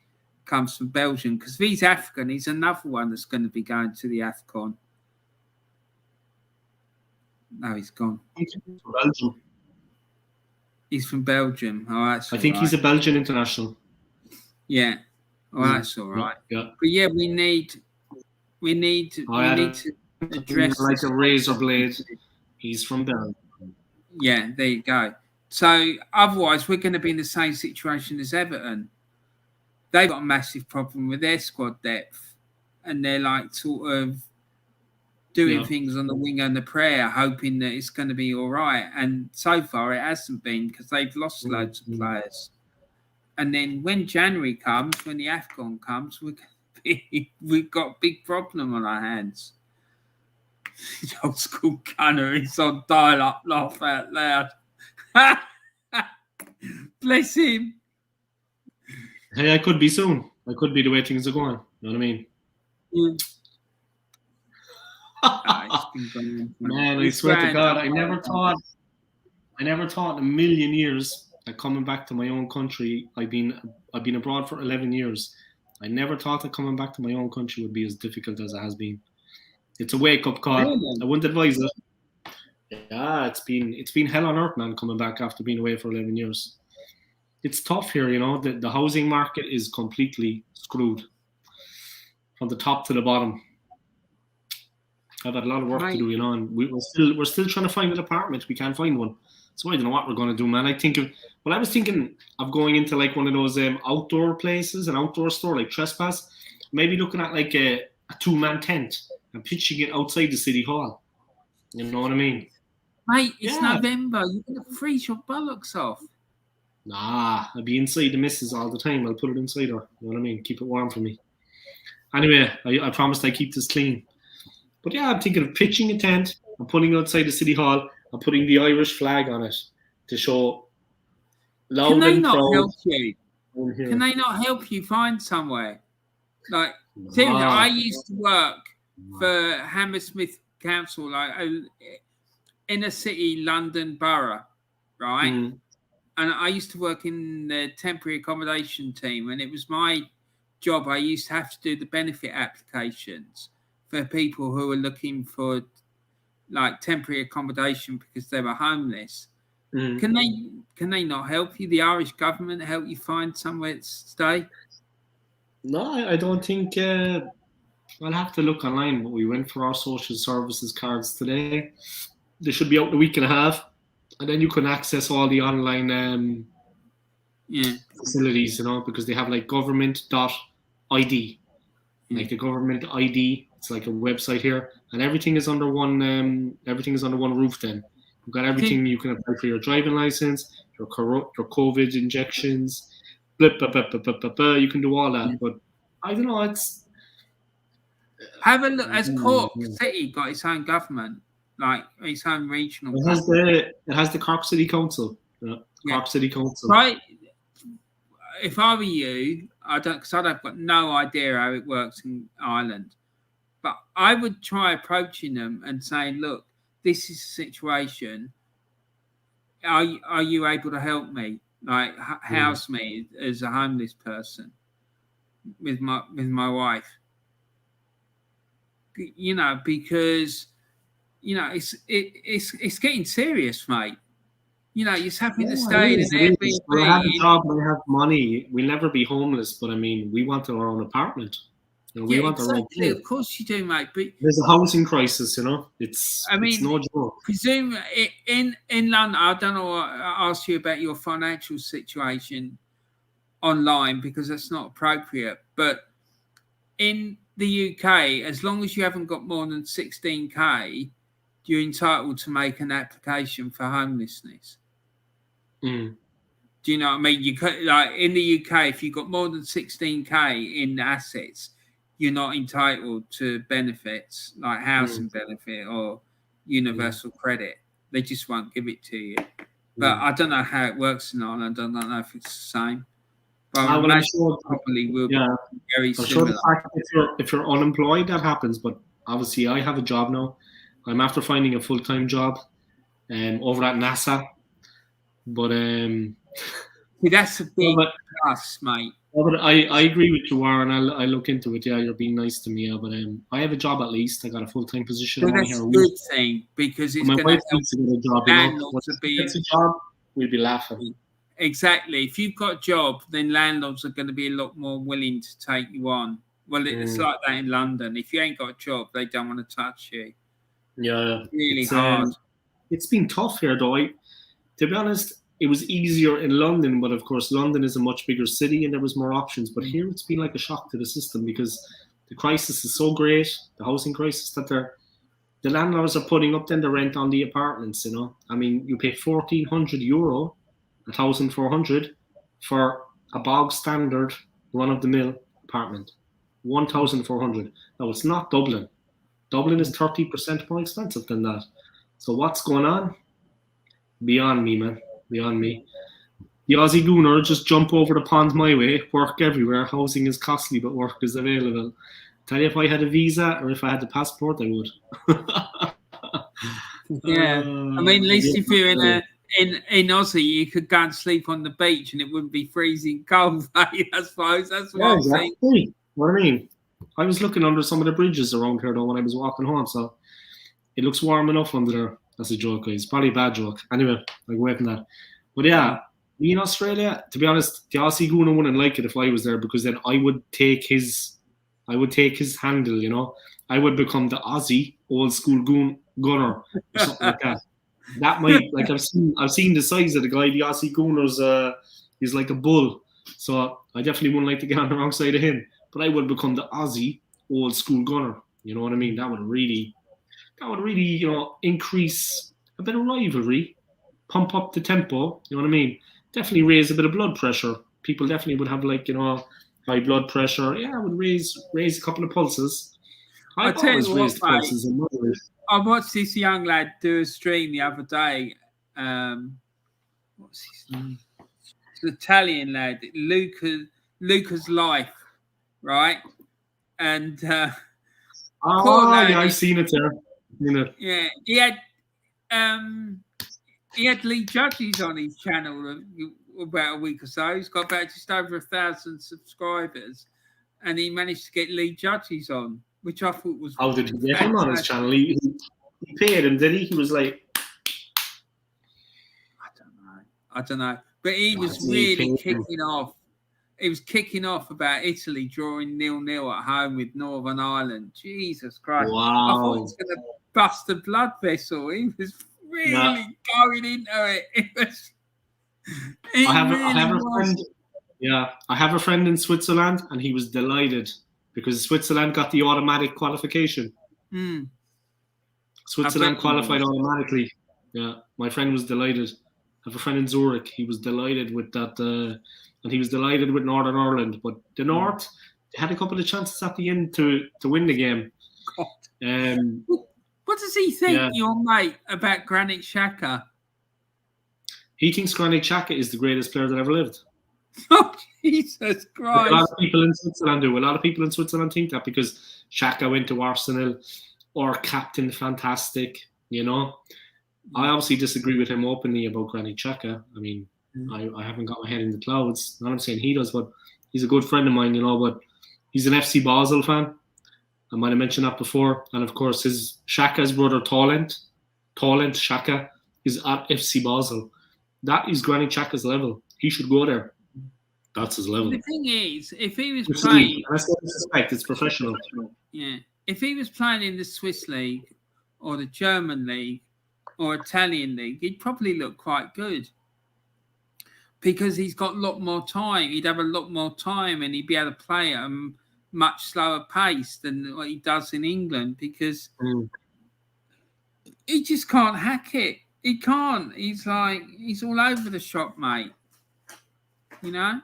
comes from Belgium. Because if he's African, he's another one that's going to be going to the AFCON. No, he's gone. He's from Belgium. He's from Belgium. Oh, that's I think he's a Belgian international. Yeah. Oh, that's all right. Yeah. But yeah, we need to address like a razor blade. He's from Belgium. Yeah, there you go. So otherwise, we're going to be in the same situation as Everton. They've got a massive problem with their squad depth, and they're like sort of doing things on the wing and the prayer, hoping that it's going to be all right. And so far, it hasn't been, because they've lost loads of players. And then when January comes, when the AFCON comes, we've got a big problem on our hands. The old school gunner is on dial-up, laugh out loud. Bless him. Hey, I could be soon. I could be the way things are going. You know what I mean? Man, I swear to God, I never thought in a million years that coming back to my own country, I've been abroad for 11 years. I never thought that coming back to my own country would be as difficult as it has been. It's a wake-up call. Really? I wouldn't advise it. Yeah, it's been hell on earth, man, coming back after being away for 11 years. It's tough here, The housing market is completely screwed from the top to the bottom. I've had a lot of work to do, and we're still trying to find an apartment. We can't find one, so I don't know what we're going to do, man. I was thinking of going into like one of those outdoor places, an outdoor store like Trespass, maybe looking at like a 2-man tent and pitching it outside the city hall. You know what I mean? Mate, it's November. You're going to freeze your bollocks off. Nah, I'll be inside the missus all the time. I'll put it inside her. You know what I mean? Keep it warm for me. Anyway, I promised I keep this clean. But yeah, I'm thinking of pitching a tent. I'm putting it outside the city hall. I'm putting the Irish flag on it to show loud and proud. Can they not help you find somewhere? Like, seriously, I used to work for Hammersmith Council, like inner city London borough, right? And I used to work in the temporary accommodation team, and it was my job. I used to have to do the benefit applications for people who were looking for like temporary accommodation because they were homeless. Can they not help you? The Irish government help you find somewhere to stay? No, I don't think. I'll have to look online. But we went for our social services cards today. They should be out in a week and a half, and then you can access all the online facilities, because they have like government.id, like the government ID. It's like a website here, and everything is under one. Everything is under one roof. Then you've got everything. You can apply for your driving license, your COVID injections, you can do all that. But I don't know. It's have a look. Has Cork City got its own government, like its own regional? It has the Cork City Council. Cork City Council. Right. If I were you, I've got no idea how it works in Ireland. But I would try approaching them and saying, look, this is a situation. Are you able to help me? Like, house me as a homeless person? with my wife. You know, because you know it's getting serious, mate. You know, you're having to stay in an It is. When I have a Airbnb. job and I have money, we'll never be homeless. But I mean, we want our own apartment. You know, we Yeah, want our own exactly. place. Of course you do, mate. But There's a housing crisis. You know, it's I mean, no joke. presume in London. I don't know. I asked you about your financial situation online because that's not appropriate. But in the UK, as long as you haven't got more than 16k, you're entitled to make an application for homelessness. Mm. Do you know what I mean? You could, like in the UK, if you've got more than 16k in assets, you're not entitled to benefits like housing benefit or universal credit. They just won't give it to you. But I don't know how it works in Ireland. I don't know if it's the same. But I imagine probably will be very I'm similar. sure the fact that if you're unemployed, that happens. But obviously, I have a job now. I'm after finding a full-time job over at NASA. But that's a big plus, mate. But I agree with you, Warren. I look into it. Yeah, you're being nice to me. Yeah, but I have a job at least. I got a full-time position. So that's a good thing because it's going to help a job. landlords If it's a job, we'll be laughing. Exactly. If you've got a job, then landlords are going to be a lot more willing to take you on. Well, it's like that in London. If you ain't got a job, they don't want to touch you. Yeah, it's really hard. It's been tough here, though. To be honest, it was easier in London, but of course, London is a much bigger city and there was more options. But here, it's been like a shock to the system because the crisis is so great, the housing crisis, that the landlords are putting up then the rent on the apartments. You know, I mean, you pay €1,400, 1,400 for a bog standard run-of-the-mill apartment. 1,400. Now, it's not Dublin. Dublin is 30% more expensive than that. So what's going on? Beyond me, man. Beyond me. The Aussie Gooner just jump over the pond my way. Work everywhere. Housing is costly, but work is available. Tell you, if I had a visa or if I had a passport, I would. Yeah, I mean, at least if you're in Aussie, you could go and sleep on the beach and it wouldn't be freezing cold. I suppose that's what I'm saying. What I mean, I was looking under some of the bridges around here though when I was walking home, so it looks warm enough under there. That's a joke, guys. Probably a bad joke. Anyway, I'll go away from that. But yeah, me in Australia, to be honest, the Aussie Gooner wouldn't like it if I was there because then I would take his handle, you know. I would become the Aussie old school gunner or something like that. That might, like, I've seen the size of the guy. The Aussie Gooner's he's like a bull, so I definitely wouldn't like to get on the wrong side of him. But I would become the Aussie old school gunner. You know what I mean? That would really, you know, increase a bit of rivalry, pump up the tempo. You know what I mean? Definitely raise a bit of blood pressure. People definitely would have, like, you know, high blood pressure. Yeah, I would raise a couple of pulses. I've always raised pulses in my life. I watched this young lad do a stream the other day. What's his name? It's an Italian lad, Luca's Life, right? And yeah, I've seen it there. Yeah, he had Lee Judges on his channel about a week or so. He's got about just over 1,000 subscribers, and he managed to get Lee Judges on, which I thought was. How did he get him on his channel? He paid him, did he? He was like, I don't know, but he was really kicking off. He was kicking off about Italy drawing 0-0 at home with Northern Ireland. Jesus Christ! Wow. I thought he was going to bust a blood vessel. He was really going into it. It was. I have a friend in Switzerland, and he was delighted because Switzerland got the automatic qualification. Switzerland qualified automatically. Yeah, my friend was delighted. I have a friend in Zurich. He was delighted with that, and he was delighted with Northern Ireland. But the North, they had a couple of chances at the end to win the game. What does he think, your mate, about Granit Xhaka? He thinks Granit Xhaka is the greatest player that ever lived. Oh, Jesus Christ. A lot of people in Switzerland do. A lot of people in Switzerland think that because Xhaka went to Arsenal or Captain Fantastic, you know. I obviously disagree with him openly about Granit Xhaka. I mean, I haven't got my head in the clouds. Not I'm saying he does, but he's a good friend of mine, you know. But He's an FC Basel fan. I might have mentioned that before. And of course, his Shaka's brother, Talent Shaka, is at FC Basel. That is Granit Xhaka's level. He should go there. That's his level. The thing is, if he was Swiss playing, league. That's what I suspect. It's professional. yeah, if he was playing in the Swiss league or the German league or Italian league, he'd probably look quite good because he's got a lot more time. He'd have a lot more time and he'd be able to play at a much slower pace than what he does in England because he just can't hack it. He can't. He's all over the shop, mate. You know?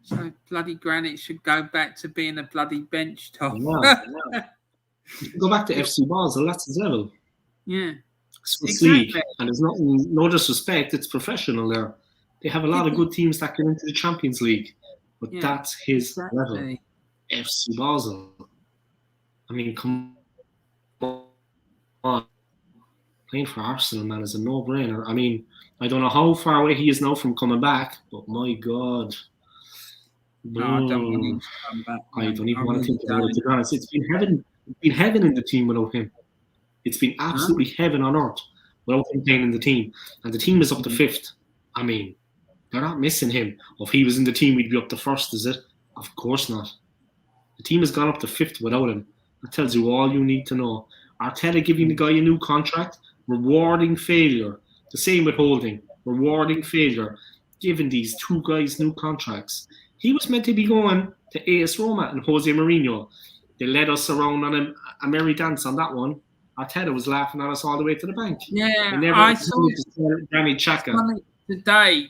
So bloody Granit should go back to being a bloody bench top. Yeah. Go back to FC Basel. That's his level. Yeah. Swiss league. And there's no disrespect. It's professional there. They have a lot of good teams that get into the Champions League. But that's his level. FC Basel. I mean, come on. Playing for Arsenal, man, is a no-brainer. I mean, I don't know how far away he is now from coming back, but my God. No, I don't want him to come back. I don't even want to think about it, to be honest. It's been heaven in the team without him. It's been absolutely heaven on earth without him playing in the team. And the team is up to 5th. I mean, they're not missing him. If he was in the team, we'd be up to 1st, is it? Of course not. The team has gone up to 5th without him. That tells you all you need to know. Arteta giving the guy a new contract, rewarding failure. The same with Holding, rewarding failure. Giving these two guys new contracts. He was meant to be going to AS Roma and Jose Mourinho. They led us around on a merry dance on that one. Arteta was laughing at us all the way to the bank. Yeah, I saw Granit Xhaka today,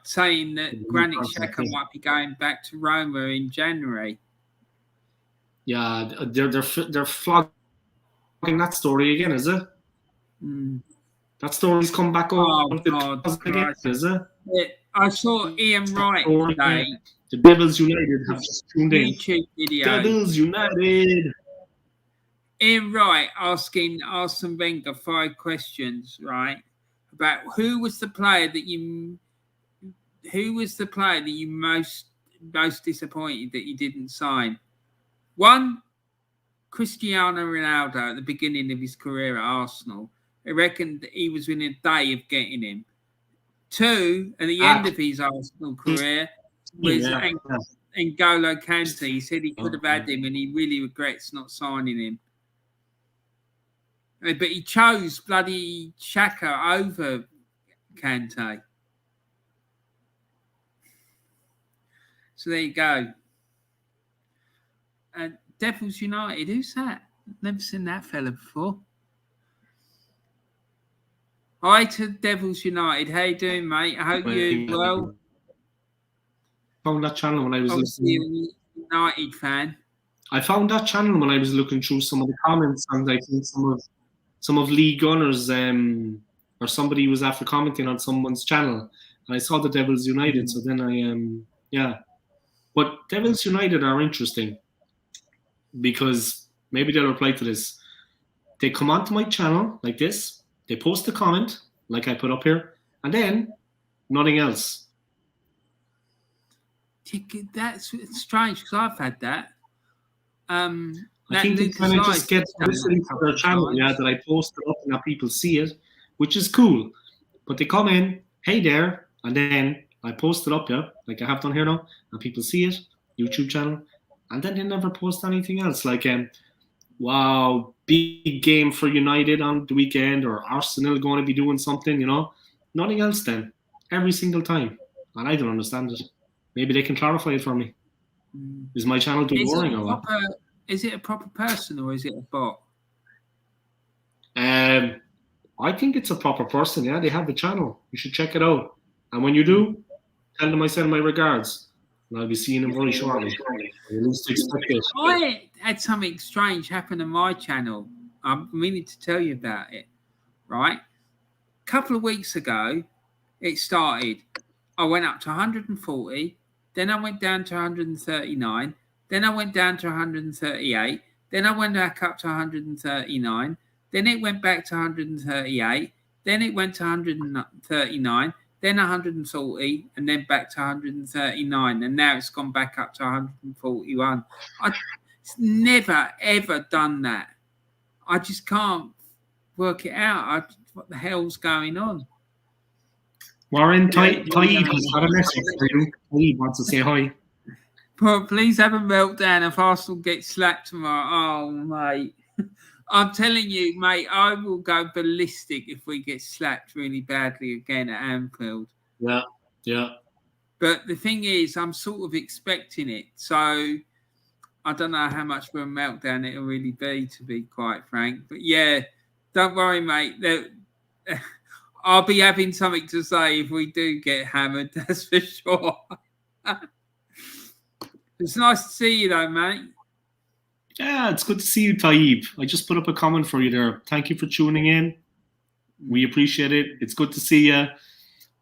saying that Granit Xhaka might be going back to Roma in January. Yeah, they're flogging that story again, is it? That story's come back on again, is it? I saw Ian Wright today. The Devils United have just tuned in. YouTube video. Devils United. Ian Wright asking Arsene Wenger 5 questions, right? About who was the player that you most disappointed that you didn't sign? 1, Cristiano Ronaldo at the beginning of his career at Arsenal. I reckon that he was within a day of getting him. 2, at the end of his Arsenal career, was N'Golo Kante. He said he could have had him and he really regrets not signing him. But he chose bloody Xhaka over Kante. So there you go. And Devils United, who's that? Never seen that fella before. Hi to Devils United. How you doing, mate? I hope you're well. Found that channel when I was listening. United fan. I found that channel when I was looking through some of the comments, and I think some of Lee Gunners or somebody was after commenting on someone's channel, and I saw the Devils United. So then but Devils United are interesting because maybe they'll reply to this. They come onto my channel like this. They post a comment like I put up here, and then nothing else. That's strange because I've had that. I think they kind of just get listening to their channel, that I post it up and that people see it, which is cool. But they come in, hey there, and then I post it up, like I have done here now, and people see it, YouTube channel, and then they never post anything else. Like, wow, big game for United on the weekend, or Arsenal going to be doing something, Nothing else then, every single time. And I don't understand it. Maybe they can clarify it for me. Is my channel too boring or what? Is it a proper person or is it a bot? I think it's a proper person, yeah. They have the channel. You should check it out. And when you do, tell them I send my regards. And I'll be seeing them very shortly. I had something strange happen on my channel. I'm meaning to tell you about it, right? A couple of weeks ago, it started. I went up to 140. Then I went down to 139. Then I went down to 138. Then I went back up to 139. Then it went back to 138. Then it went to 139. then 140, and then back to 139, and now it's gone back up to 141. It's never ever done that. I just can't work it out. What the hell's going on? Warren, Taib has got a message for you. Taib wants to say hi. Please have a meltdown if Arsenal get slapped tomorrow. Oh, mate. I'm telling you, mate, I will go ballistic if we get slapped really badly again at Anfield. Yeah. But the thing is, I'm sort of expecting it. So I don't know how much of a meltdown it'll really be, to be quite frank. But yeah, don't worry, mate. I'll be having something to say if we do get hammered, that's for sure. It's nice to see you, though, mate. Yeah, it's good to see you, Taib. I just put up a comment for you there. Thank you for tuning in. We appreciate it. It's good to see you.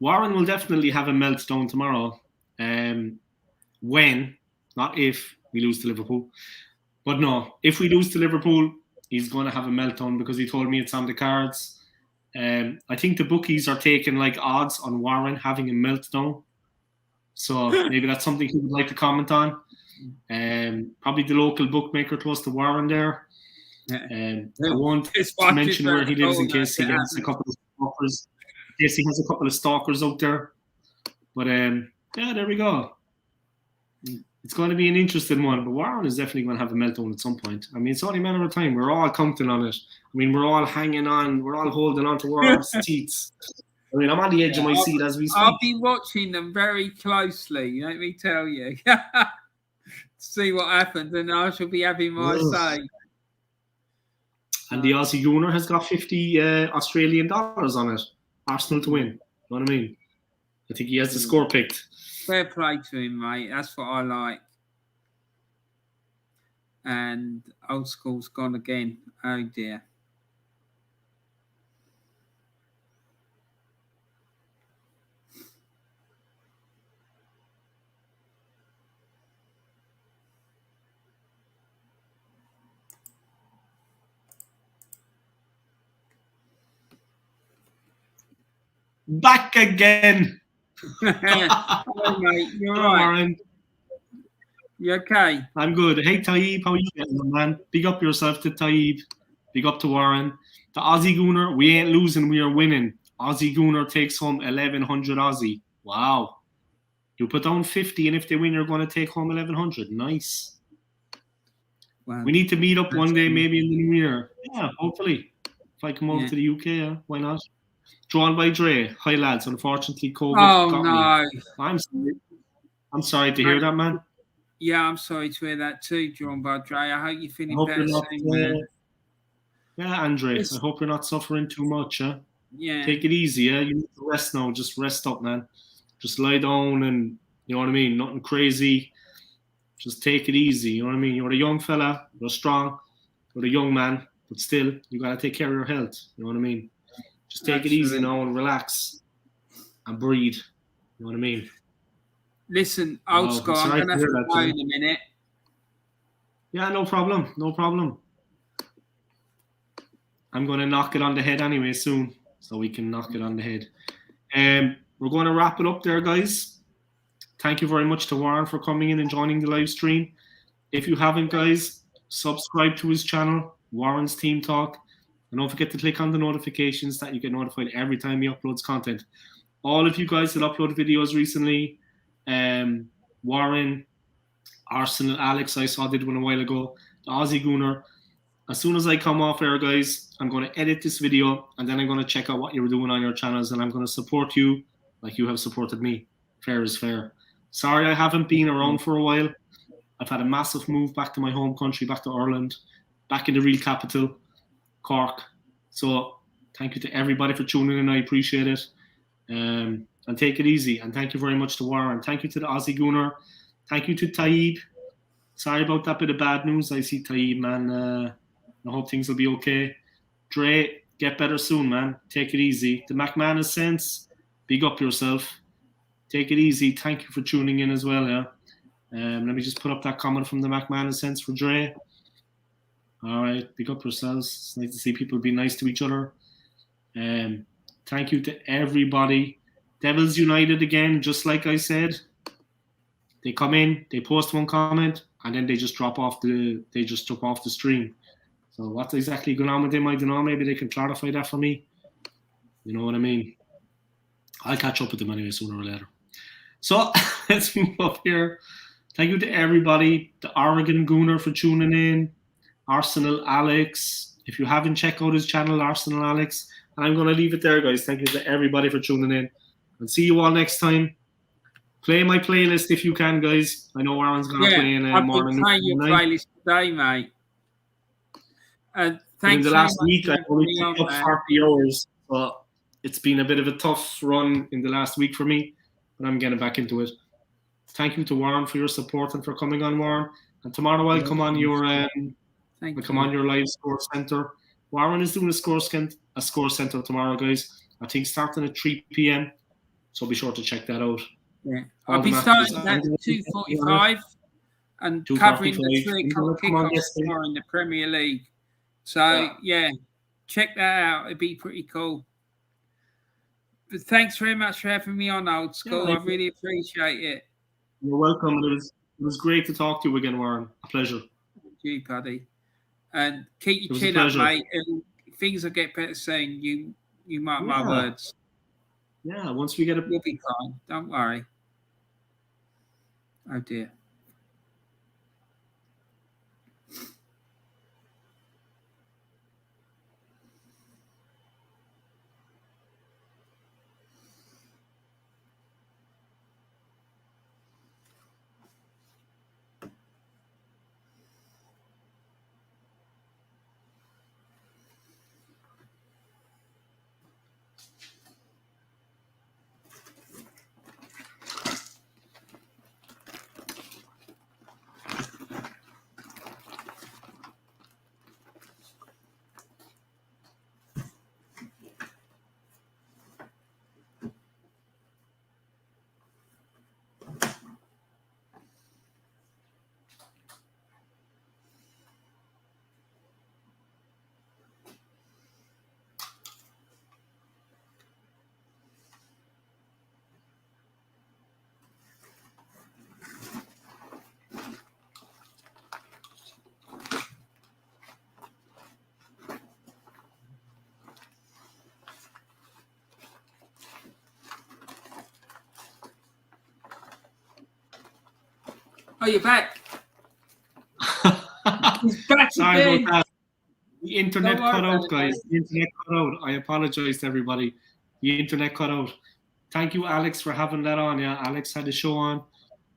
Warren will definitely have a meltdown tomorrow. When, not if, we lose to Liverpool. But no, if we lose to Liverpool, he's going to have a meltdown because he told me it's on the cards. I think the bookies are taking like odds on Warren having a meltdown. So maybe that's something he would like to comment on. Probably the local bookmaker close to Warren there. I won't mention where he lives in case he has a couple of stalkers. In case he has a couple of stalkers out there. But yeah, there we go. It's going to be an interesting one. But Warren is definitely going to have a meltdown at some point. I mean, it's only a matter of time. We're all counting on it. I mean, we're all hanging on. We're all holding on to Warren's teeth. I mean, I'm on the edge of my seat as we speak. I'll be watching them very closely, let me tell you. See what happens, and I shall be having my say. And the Aussie Gooner has got 50 Australian dollars on it. Arsenal to win. You know what I mean? I think he has the score picked. Fair play to him, mate. That's what I like. And Old School's gone again. Oh, dear. Back again. Hey, mate, you're right. You okay? I'm good. Hey, Taib, how are you getting on, man? Big up yourself to Taib. Big up to Warren. The Aussie Gooner, we ain't losing, we are winning. Aussie Gooner takes home 1,100 Aussie. Wow. You put down 50, and if they win, you're going to take home 1,100. Nice. Wow. We need to meet up one day, maybe in the new year. Yeah, hopefully. If I come over to the UK, yeah, why not? Drawn by Dre. Hi, lads. Unfortunately, COVID got me. I'm sorry to hear that, man. Yeah, I'm sorry to hear that too, Drawn by Dre. I hope you're feeling better soon, man. Yeah, Andre. I hope you're not suffering too much, huh? Yeah. Take it easy, yeah? You need to rest now. Just rest up, man. Just lie down and, you know what I mean? Nothing crazy. Just take it easy, you know what I mean? You're a young fella. You're strong. You're a young man. But still, you got to take care of your health. You know what I mean? Just take it easy now and relax and breathe. You know what I mean? Listen, Old School, I'm going to have to go in a minute. Yeah, no problem. No problem. I'm going to knock it on the head anyway soon, so we can knock it on the head. We're going to wrap it up there, guys. Thank you very much to Warren for coming in and joining the live stream. If you haven't, guys, subscribe to his channel, Warren's Team Talk. And don't forget to click on the notifications that you get notified every time he uploads content. All of you guys that uploaded videos recently, Warren, Arsenal, Alex, I saw did one a while ago, the Aussie Gooner. As soon as I come off air, guys, I'm going to edit this video and then I'm going to check out what you're doing on your channels and I'm going to support you like you have supported me. Fair is fair. Sorry I haven't been around for a while. I've had a massive move back to my home country, back to Ireland, back in the real capital, Cork. So thank you to everybody for tuning in. I appreciate it. And take it easy. And thank you very much to Warren. Thank you to the Aussie Gooner. Thank you to Taib. Sorry about that bit of bad news. I see Taib, man. I hope things will be okay. Dre, get better soon, man. Take it easy. The McManus sense, big up yourself. Take it easy. Thank you for tuning in as well, yeah. Let me just put up that comment from the McManus sense for Dre. All right, big up yourselves. It's nice to see people be nice to each other. Thank you to everybody Devils United again, just like I said. They come in, they post one comment, and then they just drop off the stream. So what's exactly going on with them, I don't know. Maybe they can clarify that for me. You know what I mean? I'll catch up with them anyway sooner or later. So let's move up here. Thank you to everybody. The Oregon Gooner for tuning in. Arsenal Alex. If you haven't checked out his channel, Arsenal Alex. And I'm going to leave it there, guys. Thank you to everybody for tuning in. And see you all next time. Play my playlist if you can, guys. I know Aaron's going to play in I've morning. been playing your playlist today, mate. In Thanks the so last much week, for I only having me picked up on, 40 hours. But it's been a bit of a tough run in the last week for me. But I'm getting back into it. Thank you to Warren for your support and for coming on, Warren. And tomorrow I'll come on your your live score center. Warren is doing a score center tomorrow, guys. I think starting at 3 p.m. So be sure to check that out. Yeah. I'll be starting at 2:45 and covering the 3 o'clock kickoff tomorrow in the Premier League. So yeah, check that out. It'd be pretty cool. But thanks very much for having me on, Old School. I really appreciate it. You're welcome. It was great to talk to you again, Warren. A pleasure. Thank you, buddy. And keep your chin up, mate. And things will get better soon. You mark my words. Yeah, once we get You'll be fine. Don't worry. Oh dear. Oh, you're back. He's back. Sorry again. about that. The internet cut out, guys. The internet cut out. I apologize to everybody. The internet cut out. Thank you, Alex, for having that on. Yeah, Alex had the show on.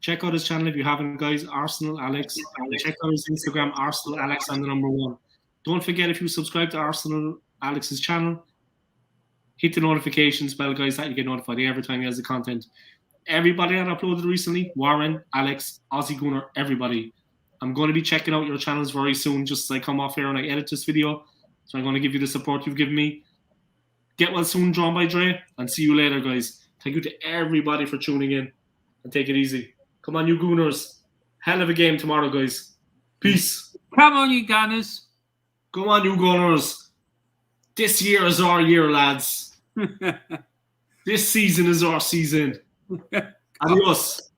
Check out his channel if you haven't, guys. Arsenal Alex. Check out his Instagram, Arsenal Alex, and the number 1. Don't forget, if you subscribe to Arsenal Alex's channel, hit the notifications bell, guys, that you get notified every time he has the content. Everybody that uploaded recently, Warren, Alex, Aussie Gooner, everybody. I'm going to be checking out your channels very soon, just as I come off here and I edit this video. So I'm going to give you the support you've given me. Get well soon, drawn by Dre, and see you later, guys. Thank you to everybody for tuning in, and take it easy. Come on, you Gooners. Hell of a game tomorrow, guys. Peace. Come on, you Gunners. Come on, you Gunners. This year is our year, lads. This season is our season. Adios.